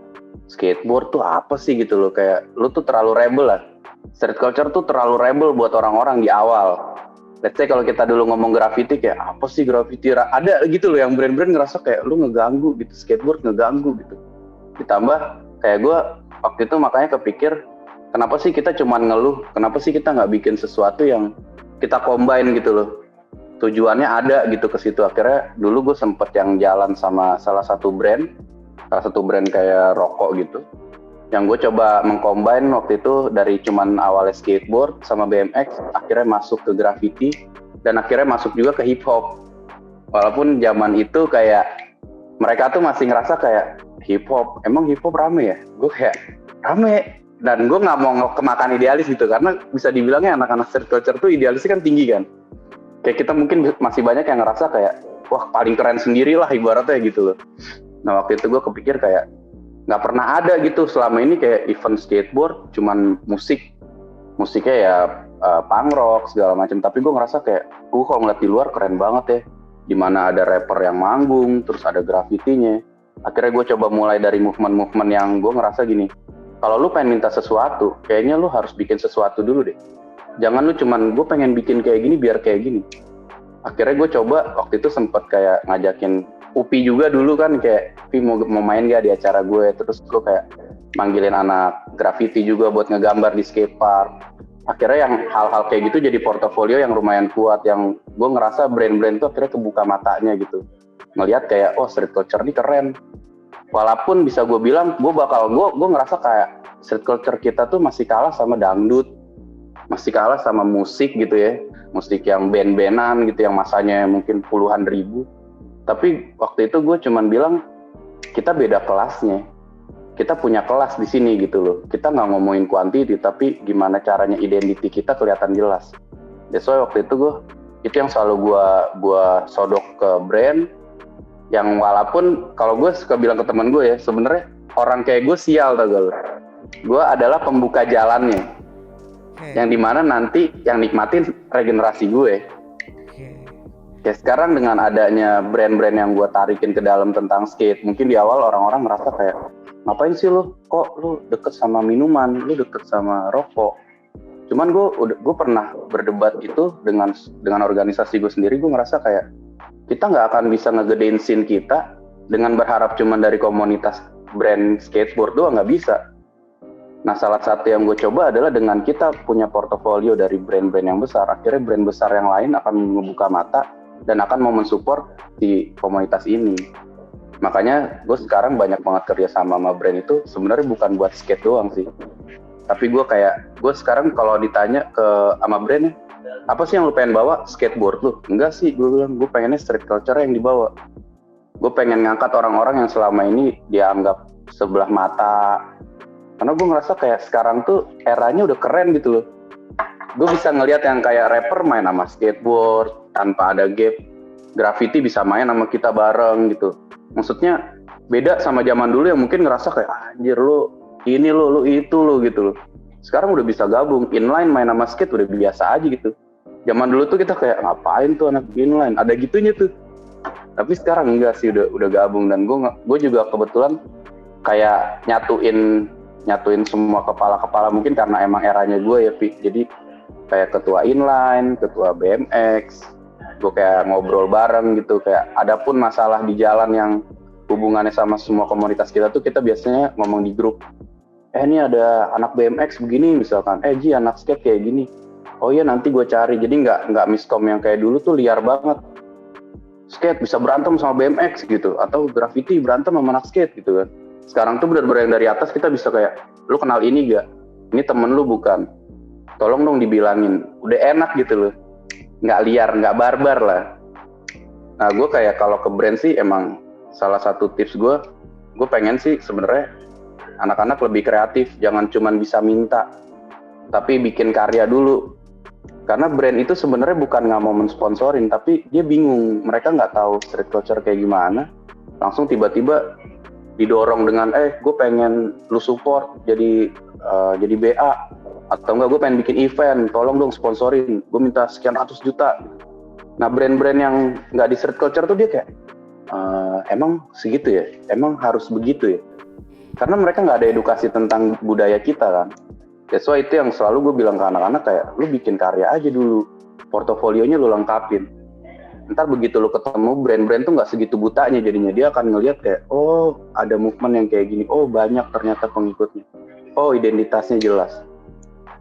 skateboard tuh apa sih gitu loh. Kayak lu tuh terlalu rebel lah. Street culture tuh terlalu rebel buat orang-orang di awal. Let's say kalau kita dulu ngomong graffiti kayak apa sih graffiti? Ada gitu loh yang brand-brand ngerasa kayak lu ngeganggu gitu. Skateboard ngeganggu gitu. Ditambah kayak gue waktu itu makanya kepikir kenapa sih kita cuman ngeluh? Kenapa sih kita nggak bikin sesuatu yang kita combine gitu loh? Tujuannya ada gitu ke situ. Akhirnya dulu gue sempet yang jalan sama salah satu brand kayak rokok gitu, yang gue coba mengcombine waktu itu dari cuman awalnya skateboard sama BMX, akhirnya masuk ke graffiti dan akhirnya masuk juga ke hip hop. Walaupun zaman itu kayak mereka tuh masih ngerasa kayak hip hop, emang hip hop rame ya? Gue kayak rame, dan gue nggak mau kemakan idealis gitu karena bisa dibilangnya anak-anak street culture tuh idealisnya kan tinggi kan. Kayak kita mungkin masih banyak yang ngerasa kayak wah paling keren sendirilah ibaratnya gitu loh. Nah waktu itu gue kepikir kayak nggak pernah ada gitu selama ini kayak event skateboard cuman musiknya ya punk rock segala macam. Tapi gue ngerasa kayak kalau ngeliat di luar keren banget ya, dimana ada rapper yang manggung terus ada grafitinya. Akhirnya gue coba mulai dari movement yang gue ngerasa gini, kalau lu pengen minta sesuatu kayaknya lu harus bikin sesuatu dulu deh. Jangan lu cuman gue pengen bikin kayak gini biar kayak gini. Akhirnya gue coba waktu itu sempet kayak ngajakin Upi juga dulu kan kayak Upi mau main gak di acara gue. Terus gue kayak manggilin anak graffiti juga buat ngegambar di skatepark. Akhirnya yang hal-hal kayak gitu jadi portofolio yang lumayan kuat, yang gue ngerasa brand-brand itu akhirnya kebuka matanya gitu. Ngelihat kayak street culture ini keren. Walaupun bisa gue bilang gue ngerasa kayak street culture kita tuh masih kalah sama dangdut, masih kalah sama musik gitu ya, musik yang band-bandan gitu yang masanya mungkin puluhan ribu. Tapi waktu itu gue cuman bilang kita beda kelasnya, kita punya kelas di sini gitu loh. Kita nggak ngomongin quantity tapi gimana caranya identity kita kelihatan jelas. That's why waktu itu itu yang selalu gue sodok ke brand, yang walaupun kalau gue suka bilang ke teman gue ya, sebenarnya orang kayak gue sial tau gak lo. Gue adalah pembuka jalannya. Yang dimana nanti yang nikmatin regenerasi gue. Ya sekarang dengan adanya brand-brand yang gue tarikin ke dalam tentang skate, mungkin di awal orang-orang merasa kayak ngapain sih lu, kok lu deket sama minuman, lu deket sama rokok. Cuman gue pernah berdebat itu dengan organisasi gue sendiri. Gue ngerasa kayak kita nggak akan bisa ngegedein scene kita dengan berharap cuman dari komunitas brand skateboard doang, nggak bisa. Nah salah satu yang gue coba adalah dengan kita punya portofolio dari brand-brand yang besar, akhirnya brand besar yang lain akan membuka mata dan akan mau mensupport di komunitas ini. Makanya gue sekarang banyak banget kerja sama brand itu sebenarnya bukan buat skate doang sih. Tapi gue sekarang kalau ditanya sama brandnya, apa sih yang lu pengen bawa? Skateboard lu? Enggak sih, gue bilang gue pengennya street culture yang dibawa. Gue pengen ngangkat orang-orang yang selama ini dianggap sebelah mata. Karena gue ngerasa kayak sekarang tuh eranya udah keren gitu loh. Gue bisa ngelihat yang kayak rapper main sama skateboard tanpa ada gap. Graffiti bisa main sama kita bareng gitu. Maksudnya beda sama zaman dulu yang mungkin ngerasa kayak anjir lu ini lu itu lu gitu loh. Sekarang udah bisa gabung, inline main sama skate udah biasa aja gitu. Zaman dulu tuh kita kayak ngapain tuh anak inline, ada gitunya tuh. Tapi sekarang enggak sih, udah gabung. Dan gue juga kebetulan kayak nyatuin semua kepala-kepala, mungkin karena emang eranya gue ya Pi. Jadi kayak ketua inline, ketua BMX, gue kayak ngobrol bareng gitu. Kayak ada pun masalah di jalan yang hubungannya sama semua komunitas kita tuh kita biasanya ngomong di grup. Ini ada anak BMX begini misalkan, Ji anak skate kayak gini. Oh iya nanti gue cari. Jadi nggak miskom yang kayak dulu tuh liar banget. Skate bisa berantem sama BMX gitu, atau graffiti berantem sama anak skate gitu kan. Sekarang tuh benar-benar yang dari atas kita bisa kayak, lu kenal ini gak? Ini temen lu bukan? Tolong dong dibilangin. Udah enak gitu loh. Nggak liar, nggak barbar lah. Nah gue kayak kalau ke brand sih emang salah satu tips gue pengen sih sebenarnya anak-anak lebih kreatif, jangan cuman bisa minta, tapi bikin karya dulu. Karena brand itu sebenarnya bukan nggak mau mensponsorin, tapi dia bingung, mereka nggak tahu street culture kayak gimana, langsung tiba-tiba didorong dengan gue pengen lu support jadi BA, atau enggak gue pengen bikin event, tolong dong sponsorin, gue minta sekian ratus juta. Nah brand-brand yang nggak di street culture tuh dia kayak emang segitu ya, emang harus begitu ya, karena mereka nggak ada edukasi tentang budaya kita kan. That's why itu yang selalu gue bilang ke anak-anak kayak lu bikin karya aja dulu, portofolionya lu lengkapin. Ntar begitu lu ketemu brand-brand tuh nggak segitu butanya jadinya, dia akan ngelihat kayak oh ada movement yang kayak gini, oh banyak ternyata pengikutnya, oh identitasnya jelas.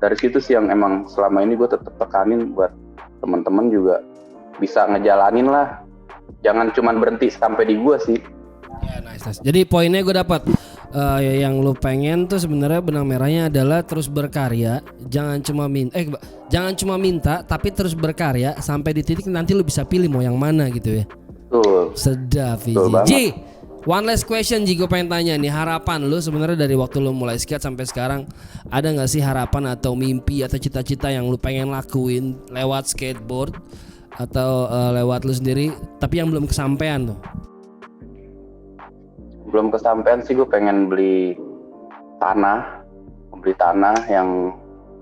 Dari situ sih yang emang selama ini gue tetap tekanin buat teman-teman juga bisa ngejalanin lah, jangan cuman berhenti sampai di gue sih. Ya, nice. Jadi poinnya gue dapat yang lu pengen tuh sebenarnya benang merahnya adalah terus berkarya, jangan cuma minta tapi terus berkarya sampai di titik nanti lu bisa pilih mau yang mana gitu ya. Tuh. Sedap Ji. One last question Ji, gue pengen tanya nih, harapan lu sebenarnya dari waktu lu mulai skate sampai sekarang, ada nggak sih harapan atau mimpi atau cita-cita yang lu pengen lakuin lewat skateboard atau lewat lu sendiri tapi yang belum kesampaian tuh? Belum kesampaian sih, gue pengen beli tanah yang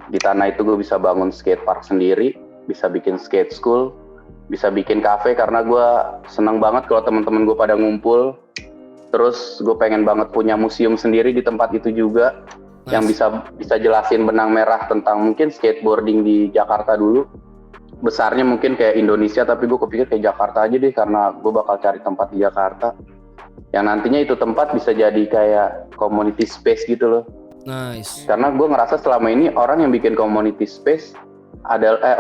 di tanah itu gue bisa bangun skate park sendiri, bisa bikin skate school, bisa bikin cafe, karena gue seneng banget kalau teman-teman gue pada ngumpul. Terus gue pengen banget punya museum sendiri di tempat itu juga, yang bisa jelasin benang merah tentang mungkin skateboarding di Jakarta dulu. Besarnya mungkin kayak Indonesia, tapi gue kepikir kayak Jakarta aja deh, karena gue bakal cari tempat di Jakarta yang nantinya itu tempat bisa jadi kayak community space gitu loh. Nice. Karena gue ngerasa selama ini orang yang bikin community space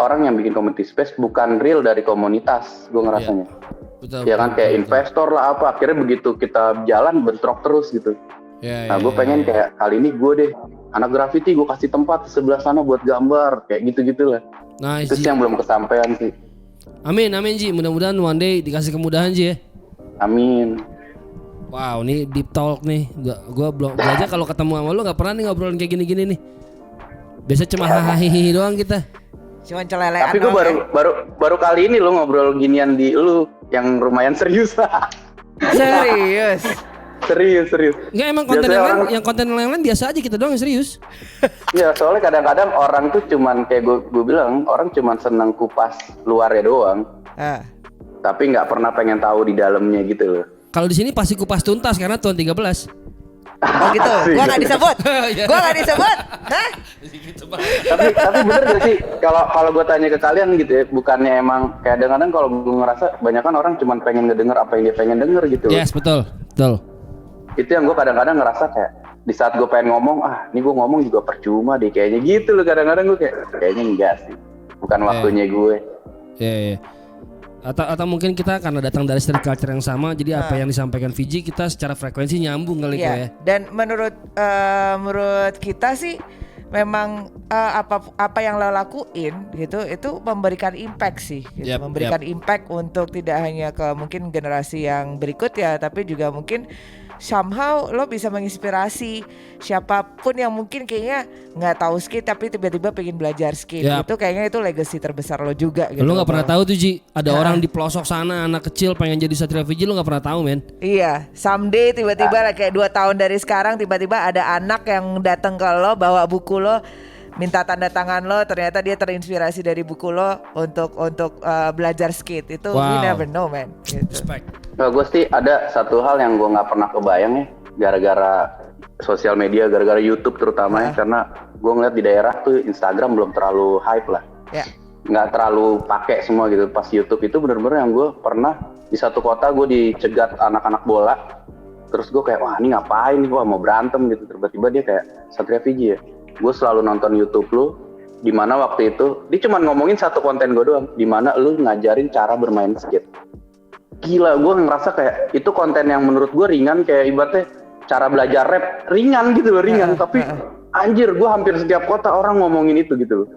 orang yang bikin community space bukan real dari komunitas, gue ngerasanya. Betul. Ya kan, kayak investor lah apa, akhirnya begitu kita jalan bentrok terus gitu. Nah gue pengen kayak kali ini gue deh anak graffiti, gue kasih tempat di sebelah sana buat gambar kayak gitu-gitu lah. Nice. Itu sih yang belum kesampaian sih. Amin Ji, mudah-mudahan one day dikasih kemudahan Ji ya. Amin. Wow, ini deep talk nih. Gua aja kalau ketemu sama lu nggak pernah nih ngobrolin kayak gini-gini nih. Biasa cuma hahaha doang kita. Cuman celelean. Tapi gue baru kali ini lu ngobrol ginian di lu yang lumayan serius. Serius. Serius. Enggak, emang konten yang lain biasa aja, kita doang yang serius. Iya, soalnya kadang-kadang orang tuh cuman kayak gue bilang, orang cuman seneng kupas luarnya doang. Tapi nggak pernah pengen tahu di dalamnya gitu loh. Kalau di sini pasti kupas tuntas karena tahun 13. Oh gitu. Gua enggak disebut. Hah? Tapi bener gak sih kalau gue tanya ke kalian gitu ya, bukannya emang kayak kadang-kadang kalau gue ngerasa banyak kan orang cuma pengen ngedenger apa yang dia pengen denger gitu. Yes, betul. Itu yang gue kadang-kadang ngerasa kayak di saat gue pengen ngomong, ini gue ngomong juga percuma deh kayaknya gitu loh. Kadang-kadang gue kayaknya enggak sih, bukan waktunya gue. Iya. Atau mungkin kita karena datang dari street culture yang sama, jadi apa yang disampaikan Fiji kita secara frekuensi nyambung kali ya. Dan menurut kita sih memang apa yang lo lakuin gitu itu memberikan impact sih, gitu. Memberikan impact untuk tidak hanya ke mungkin generasi yang berikut ya, tapi juga mungkin somehow lo bisa menginspirasi siapapun yang mungkin kayaknya nggak tahu skate tapi tiba-tiba pengen belajar skate. Itu kayaknya itu legacy terbesar lo juga gitu. Lo nggak pernah tahu tuh Ji, ada orang di pelosok sana anak kecil pengen jadi Satria Fiji, lo nggak pernah tahu men. Iya, someday tiba-tiba kayak 2 tahun dari sekarang tiba-tiba ada anak yang datang ke lo bawa buku lo, minta tanda tangan lo, ternyata dia terinspirasi dari buku lo untuk belajar skate. Itu we never know man gitu. Respect. Nah, gue sih ada satu hal yang gue nggak pernah kebayang ya, gara-gara sosial media, gara-gara YouTube terutama ya, karena gue ngeliat di daerah tuh Instagram belum terlalu hype lah, nggak terlalu pakai semua gitu. Pas YouTube itu bener-bener yang gue pernah di satu kota gue dicegat anak-anak bola, terus gue kayak wah ini ngapain nih, wah mau berantem gitu. Tiba-tiba dia kayak Satria Fiji ya, gue selalu nonton YouTube lu, dimana waktu itu dia cuma ngomongin satu konten gue doang, dimana lu ngajarin cara bermain skate. Gila, gue ngerasa kayak itu konten yang menurut gue ringan, kayak ibaratnya cara belajar rap ringan gitu loh, ringan. Tapi anjir, gue hampir setiap kota orang ngomongin itu gitu loh.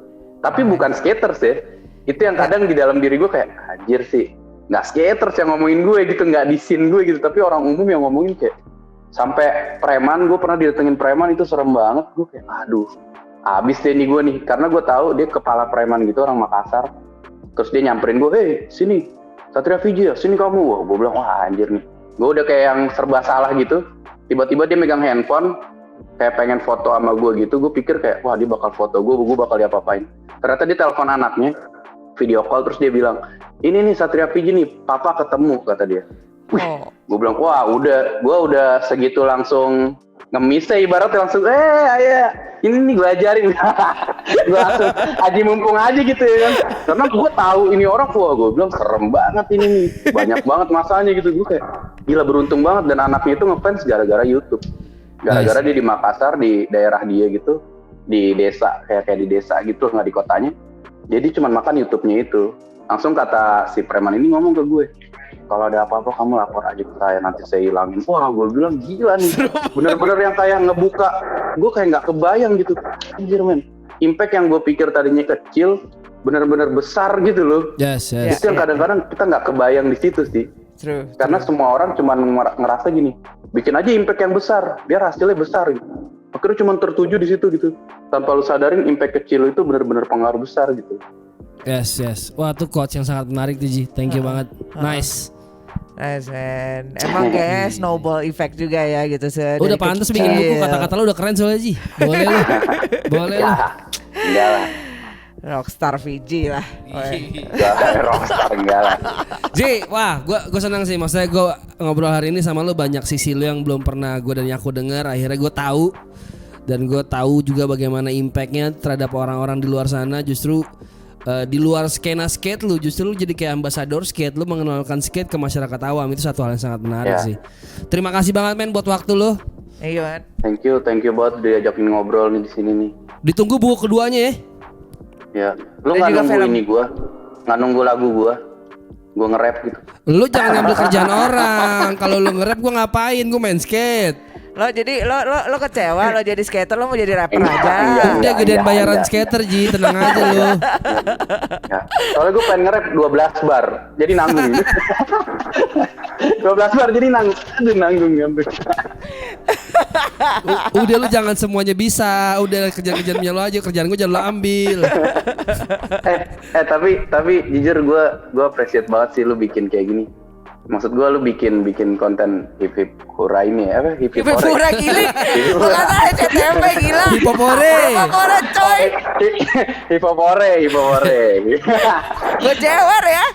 Tapi bukan skaters ya, itu yang kadang di dalam diri gue kayak anjir sih, nggak skaters yang ngomongin gue gitu, nggak di scene gue gitu, tapi orang umum yang ngomongin kayak sampai preman. Gue pernah didatengin preman, itu serem banget. Gue kayak aduh, abis deh nih gue nih, karena gue tahu dia kepala preman gitu, orang Makassar. Terus dia nyamperin gue, hei sini Satria Fiji ya, sini kamu. Wah, gue bilang wah anjir nih, gue udah kayak yang serba salah gitu. Tiba-tiba dia megang handphone kayak pengen foto sama gue gitu. Gue pikir kayak wah dia bakal foto gue bakal diapa-apain. Ternyata dia telepon anaknya, video call, terus dia bilang, ini nih Satria Fiji nih, papa ketemu, kata dia. Gue bilang, wah gue udah segitu langsung ngemis ya, ibaratnya langsung, ayah, ini nih gue ajarin. Gue langsung aji mumpung aja gitu ya kan. Karena gue tahu ini orang, wah gue bilang serem banget ini nih, banyak banget masanya gitu. Gue kayak, gila beruntung banget, dan anaknya itu ngefans gara-gara YouTube. Gara-gara dia di Makassar, di daerah dia gitu, di desa, kayak di desa gitu, nggak di kotanya. Jadi cuma makan YouTube-nya itu. Langsung kata si preman ini ngomong ke gue, kalau ada apa-apa kamu lapor aja ke saya, nanti saya hilangin. Wah, gue bilang gila nih, bener-bener yang kayak ngebuka, gue kayak nggak kebayang gitu. Anjir men, impact yang gue pikir tadinya kecil, bener-bener besar gitu loh. Yes. Itu yang kadang-kadang kita nggak kebayang di situ sih. True. Karena semua orang cuma ngerasa gini, bikin aja impact yang besar, biar hasilnya besar gitu. Akhirnya cuma tertuju di situ gitu, tanpa lu sadarin impact kecil itu bener-bener pengaruh besar gitu. Yes. Wah, tuh quotes yang sangat menarik tuh, Ji. Thank you banget. Nice. Nice man. Emang kayak snowball effect juga ya gitu. Udah pantas bikin buku, kata-kata lu udah keren soalnya, Ji. Boleh lu. Boleh lu. Enggak lah. Rockstar Fiji lah. Rockstar enggak lah. Ji, wah, gue senang sih. Maksudnya gue ngobrol hari ini sama lu, banyak sisi lu yang belum pernah gue dan aku dengar. Akhirnya gue tahu, dan gue tahu juga bagaimana impactnya terhadap orang-orang di luar sana. Justru di luar skena skate lu, justru lu jadi kayak ambasador skate, lu mengenalkan skate ke masyarakat awam. Itu satu hal yang sangat menarik sih. Terima kasih banget men buat waktu lu. Iya man. Thank you buat diajakin ngobrol nih di sini nih. Ditunggu buku keduanya ya. Ya, lu nggak nunggu film ini gue, nggak nunggu lagu gue nge-rap gitu. Lu jangan ngambil kerjaan orang. Kalau lu nge-rap gue ngapain? Gue main skate. Lo jadi lo kecewa lo jadi skater, lo mau jadi rapper aja. Udah gedean bayaran skater, Ji, tenang aja lu. Ya, soalnya gue pengen nge-rap 12 bar, jadi nanggung. 12 bar jadi nanggung. Udah lu jangan semuanya bisa. Udah kerjaan lo aja, kerjaan gue jangan lo ambil. Tapi jujur gue appreciate banget sih lu bikin kayak gini. Maksud gue lu bikin konten hip hura ini apa hip hura gili. Bukan CTMP gila. Hip hore coy. Hip hore. Gue jawar ya.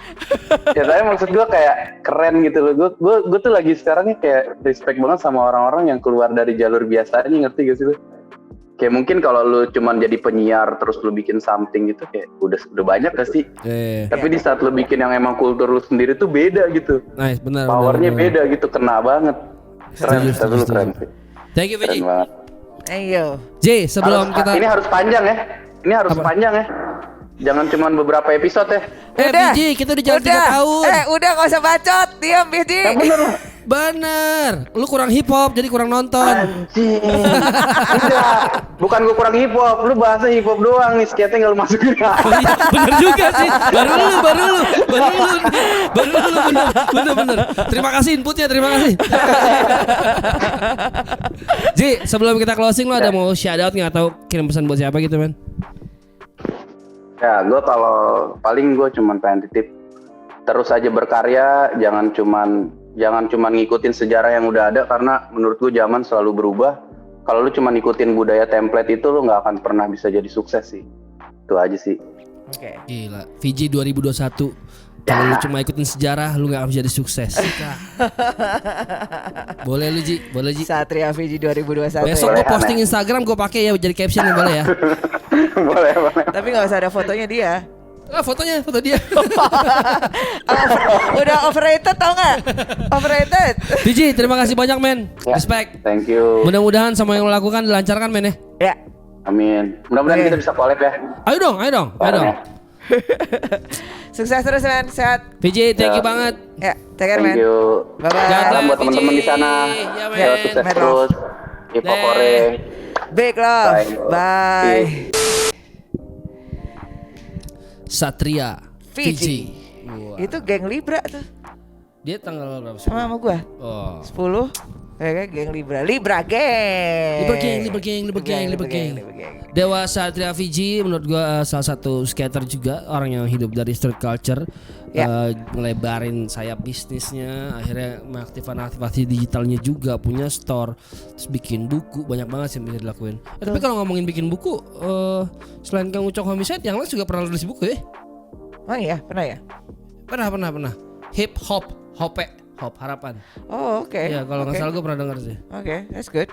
Ya tapi maksud gue kayak keren gitu loh. Gue tuh lagi sekarang kayak respect banget sama orang-orang yang keluar dari jalur biasanya, ngerti gak sih lu? Kayak mungkin kalau lu cuman jadi penyiar terus lu bikin something gitu kayak udah banyak gak sih? Tapi di saat lu bikin yang emang kultur lu sendiri tuh beda gitu. Nice, benar. Powernya beda gitu, kena banget. Keren, tapi lu keren sih. Thank you, Vijay. Ayo. J, sebelum kita ini harus panjang ya. Ini harus panjang ya. Jangan cuman beberapa episode ya. Vijay, kita udah jalan 3 tahun. Udah gak usah bacot, diam Vijay. Bener, lu kurang hip hop jadi kurang nonton. Anjing. Enggak, bukan gue kurang hip hop, lu bahasa hip hop doang nih, skate nggak lu masukin. Bener juga sih, baru lu, bener. Terima kasih inputnya, terima kasih. Ji, sebelum kita closing, lu ada mau shout out nggak atau kirim pesan buat siapa gitu men? Ya, gue kalau paling gue cuman pengen titip terus aja berkarya, jangan cuman ngikutin sejarah yang udah ada, karena menurut gue zaman selalu berubah. Kalau lu cuma ngikutin budaya template itu, lu nggak akan pernah bisa jadi sukses sih. Itu aja sih. Oke. Gila, Fiji 2021. Kalau lu cuma ikutin sejarah, lu nggak akan jadi sukses. Boleh lu Ji, boleh Ji. Satria Fiji 2021. Besok gue posting Instagram, gue pakai ya jadi caption, boleh ya? boleh. Tapi nggak usah ada fotonya dia. Foto dia. Udah overrated tau gak? Overrated. Fiji, terima kasih banyak men. Respect. Thank you. Mudah-mudahan semua yang lo lakukan dilancarkan men ya. Ya. Amin. Mudah-mudahan kita bisa collab ya. Ayo dong. Sukses terus men, sehat. Fiji, thank you banget. Ya, take care men. Thank you. Bye-bye. Salam buat teman-teman di sana. Ya, Ya, sukses men. terus. Hip hop hore. Big love. Bye. Satria Fiji. Fiji. Itu geng Libra tuh. Dia tanggal berapa sih? Sama gua. 10. Ya kan geng Libra geng. Libra geng. Dewa Satria Fiji menurut gua salah satu skater juga, orang yang hidup dari street culture. Ngelebarin sayap bisnisnya, akhirnya mengaktifkan aktivasi digitalnya juga, punya store, terus bikin buku, banyak banget sih yang bisa dilakuin. Tapi kalau ngomongin bikin buku, selain Kang Ucok Homicide, yang lain juga pernah nulis buku ya? Oh iya, pernah ya? Pernah. Hip Hop Harapan. Oh oke. Ya kalau nggak salah gue pernah dengar sih. Oke, that's good.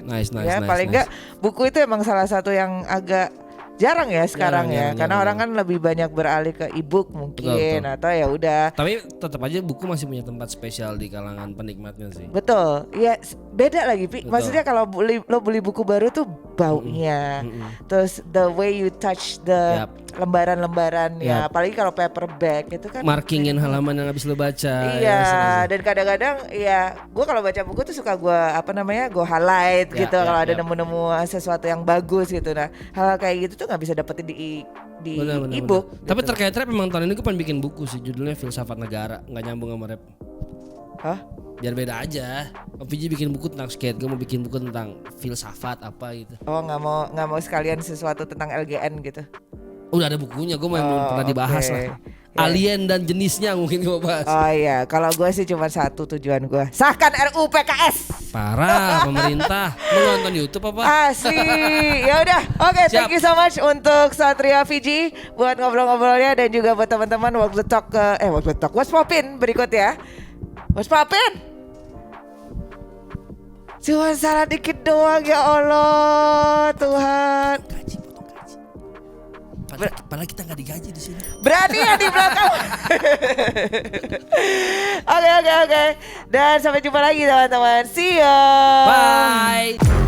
Nice. Ya paling nggak buku itu emang salah satu yang agak jarang ya sekarang ya, karena orang kan lebih banyak beralih ke e-book mungkin. Betul. Atau ya udah. Tapi tetap aja buku masih punya tempat spesial di kalangan penikmatnya sih. Betul, ya beda lagi. Maksudnya kalau lo beli buku baru tuh baunya, terus the way you touch the lembaran-lembaran ya, apalagi kalau paperback itu kan markingin halaman yang habis lo baca. Iya, dan kadang-kadang ya gue kalau baca buku tuh suka gue gue highlight gitu kalau ada nemu-nemu sesuatu yang bagus gitu. Nah hal kayak gitu tuh nggak bisa dapetin di e-book. Gitu. Tapi terkait rap memang tahun ini gue pengen bikin buku sih, judulnya Filsafat Negara, nggak nyambung sama rap. Hah? Biar beda aja. OPJ bikin buku tentang skate, gue mau bikin buku tentang filsafat apa gitu. Oh nggak mau sekalian sesuatu tentang LGN gitu? Udah ada bukunya, gue belum pernah dibahas lah. Alien dan jenisnya mungkin gue bahas. Oh iya, kalau gue sih cuma satu tujuan gue, sahkan RUU PKS. Parah pemerintah. Mau nonton YouTube apa? Asli. Ya udah, oke, thank you so much untuk Satria Fiji buat ngobrol-ngobrolnya, dan juga buat teman-teman Walk the Talk What's Poppin berikut ya. What's Poppin? Cuma salah dikit doang, ya Allah Tuhan. Padahal kita nggak digaji di sini. Berarti yang di belakang. Oke. Dan sampai jumpa lagi teman-teman. See ya. Bye.